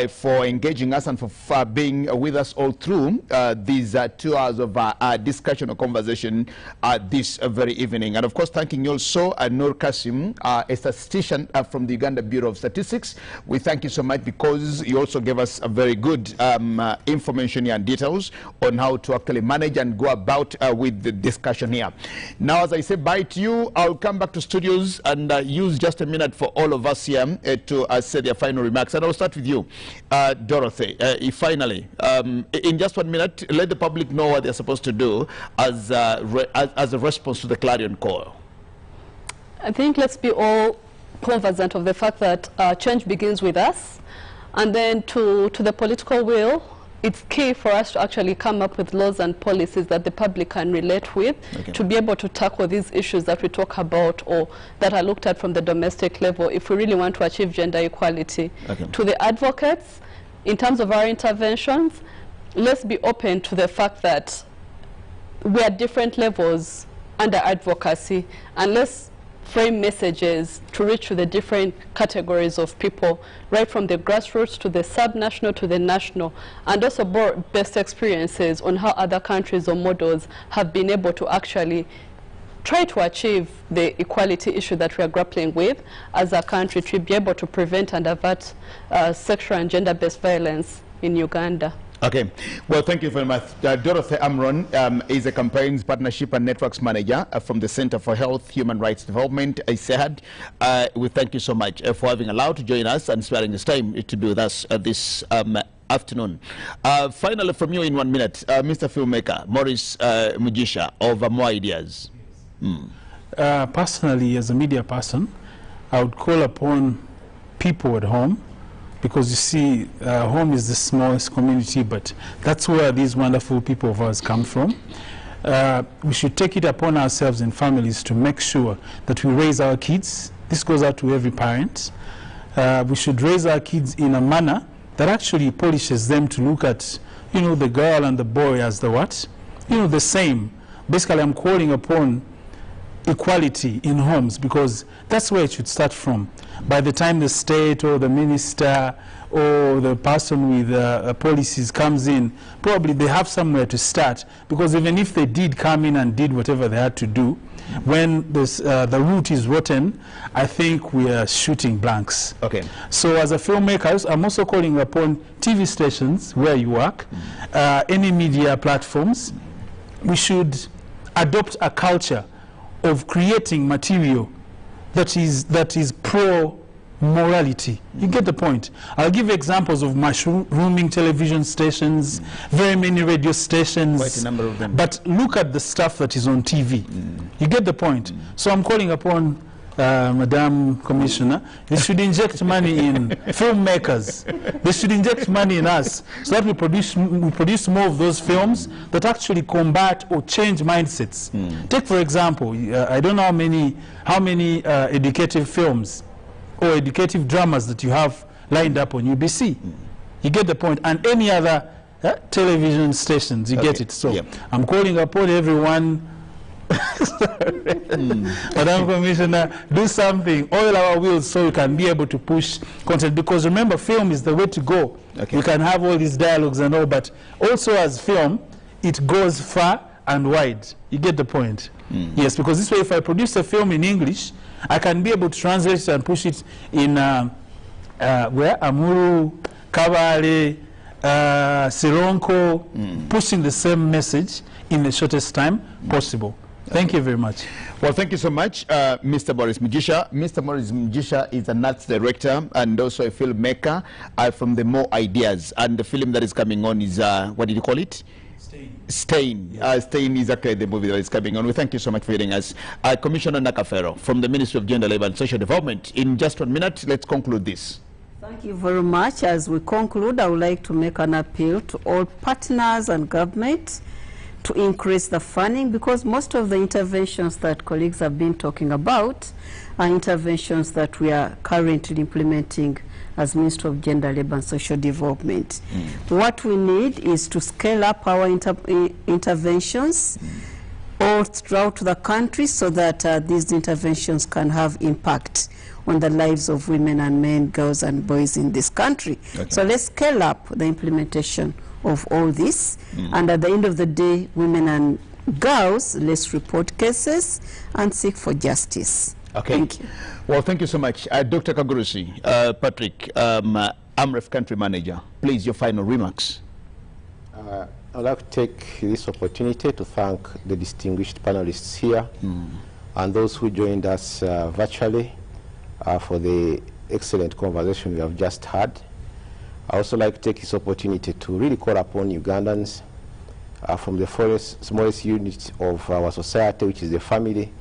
for engaging us and for being with us all through these 2 hours of discussion or conversation this very evening. And of course, thanking you also, Noor Kasim, a statistician from the Uganda Bureau of Statistics. We thank you so much because you also gave us a very good information and details on how to actually manage and go about with the discussion here. Now, as I say bye to you, I'll come back to studio and use just a minute for all of us here to say their final remarks. And I'll start with you, Dorothy. Finally, in just 1 minute, let the public know what they're supposed to do as a response to the clarion call. I think let's be all cognizant of the fact that change begins with us, and then to the political will. It's key for us to actually come up with laws and policies that the public can relate with, to be able to tackle these issues that we talk about or that are looked at from the domestic level if we really want to achieve gender equality. To the advocates, in terms of our interventions, let's be open to the fact that we are at different levels under advocacy, and let's frame messages to reach to the different categories of people, right from the grassroots to the sub-national to the national, and also best experiences on how other countries or models have been able to actually try to achieve the equality issue that we are grappling with as a country, to be able to prevent and avert sexual and gender-based violence in Uganda. Okay. Well, thank you very much. Dorothy Amron is a Campaigns, Partnership and Networks Manager from the Center for Health, Human Rights Development, CEHAD. We thank you so much for having allowed to join us and sparing this time to be with us this afternoon. Finally, from you in 1 minute, Mr. Filmmaker, Maurice Mugisha of More Ideas. Personally, as a media person, I would call upon people at home, because you see, home is the smallest community, but that's where these wonderful people of ours come from. We should take it upon ourselves in families to make sure that we raise our kids. This goes out to every parent. We should raise our kids in a manner that actually polishes them to look at, you know, the girl and the boy as the what? the same. Basically, I'm calling upon equality in homes, because that's where it should start from. By the time the state or the minister or the person with policies comes in, probably they have somewhere to start, because even if they did come in and did whatever they had to do, when this, the root is rotten, I think we are shooting blanks. Okay. So as a filmmaker, I'm also calling upon TV stations where you work, any media platforms. We should adopt a culture of creating material that is pro-morality. You get the point. I'll give examples of mushrooming television stations, very many radio stations. Quite a number of them. But look at the stuff that is on TV. You get the point. So I'm calling upon Madam Commissioner, they should inject money in filmmakers. They should inject money in us, so that we produce more of those films that actually combat or change mindsets. Take, for example, I don't know how many educative films or educative dramas that you have lined up on UBC. You get the point. And any other television stations, you get it. So I'm calling upon everyone. Madam Commissioner, do something, oil our wheels so we can be able to push content, because remember, film is the way to go. You can have all these dialogues and all, but also as film, it goes far and wide. You get the point? Yes, because this way, if I produce a film in English, I can be able to translate it and push it in where Amuru, Kabale, Sironko, pushing the same message in the shortest time possible. Thank you very much. Well, thank you so much, Mr. Morris Mugisha. Mr. Morris Mugisha is an arts director and also a filmmaker from the More Ideas. And the film that is coming on is, what did you call it? Stain. Stain is actually the movie that is coming on. We thank you so much for hearing us. Commissioner Nakafero from the Ministry of Gender, Labour and Social Development. In just 1 minute, let's conclude this. Thank you very much. As we conclude, I would like to make an appeal to all partners and government to increase the funding, because most of the interventions that colleagues have been talking about are interventions that we are currently implementing as Minister of Gender, Labour and Social Development. What we need is to scale up our interventions all throughout the country, so that these interventions can have impact on the lives of women and men, girls and boys in this country. So let's scale up the implementation of all this, and at the end of the day, women and girls, let's report cases and seek for justice. Thank you. Well, thank you so much. Dr. Kagurusi, Patrick, AMREF Country Manager, please, your final remarks. I'd like to take this opportunity to thank the distinguished panelists here and those who joined us virtually for the excellent conversation we have just had. I also like to take this opportunity to really call upon Ugandans from the smallest unit of our society, which is the family,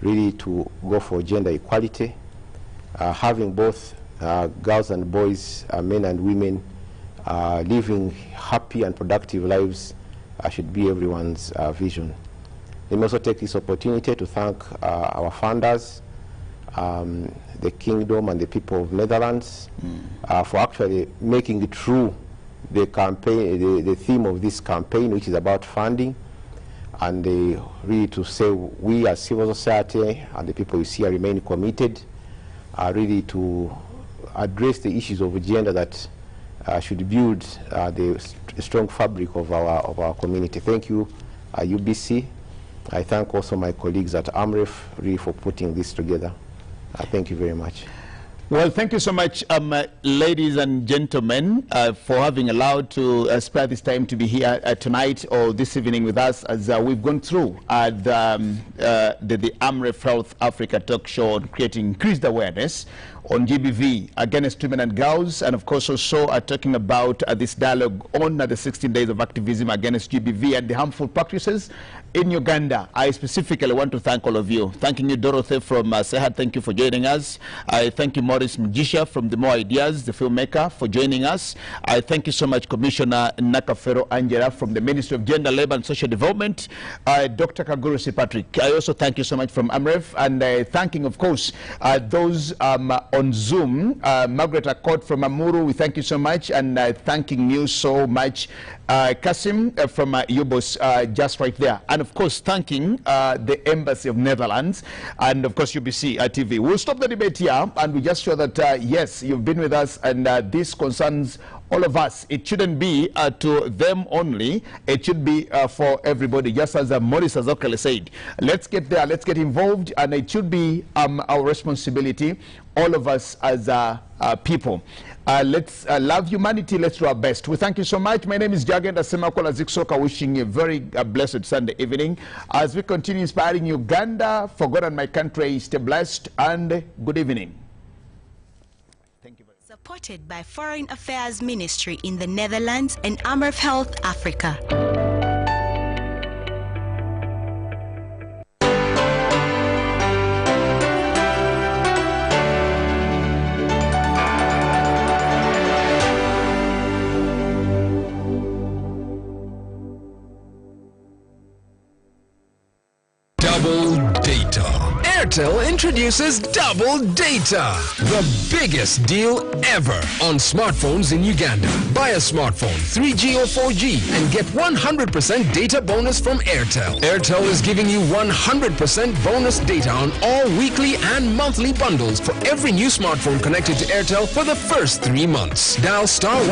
really to go for gender equality. Having both girls and boys, men and women, living happy and productive lives should be everyone's vision. Let me also take this opportunity to thank our funders, the Kingdom and the people of Netherlands for actually making it true the campaign, the theme of this campaign, which is about funding, and really to say we as civil society and the people you see remain committed really to address the issues of gender that should build the strong fabric of our community. Thank you, UBC. I thank also my colleagues at AMREF really for putting this together. Thank you very much. Well, thank you so much, ladies and gentlemen, for having allowed to spare this time to be here tonight or this evening with us as we've gone through the AMREF South Africa talk show on creating increased awareness on GBV against women and girls, and of course also talking about this dialogue on the 16 days of activism against GBV and the harmful practices in Uganda. I specifically want to thank all of you. Thanking you, Dorothy from Sehad, thank you for joining us. I thank you, Morris Mugisha from the More Ideas, the filmmaker, for joining us. I thank you so much, Commissioner Nakafero Angela from the Ministry of Gender, Labour and Social Development. Dr. Kagurusi Patrick, I also thank you so much from AMREF, and thanking, of course, those on Zoom. Margaret Accord from Amuru, we thank you so much, and thanking you so much, Kasim from Ubos, just right there. And of course, thanking the Embassy of Netherlands and of course UBC TV. We'll stop the debate here and we just show that, yes, you've been with us and this concerns all of us. It shouldn't be to them only. It should be for everybody, just as Maurice Azokale said. Let's get there, let's get involved, and it should be our responsibility, all of us as people. Let's love humanity. Let's do our best. We thank you so much. My name is Jagenda Semakola Ziksoka, wishing you a very blessed Sunday evening as we continue inspiring Uganda. For God and my country, stay blessed and good evening. Thank you very much. Supported by Foreign Affairs Ministry in the Netherlands and Amref Health Africa. Double data. Airtel introduces double data, the biggest deal ever on smartphones in Uganda. Buy a smartphone, 3G or 4G, and get 100% data bonus from Airtel. Airtel is giving you 100% bonus data on all weekly and monthly bundles for every new smartphone connected to Airtel for the first 3 months. Dial *1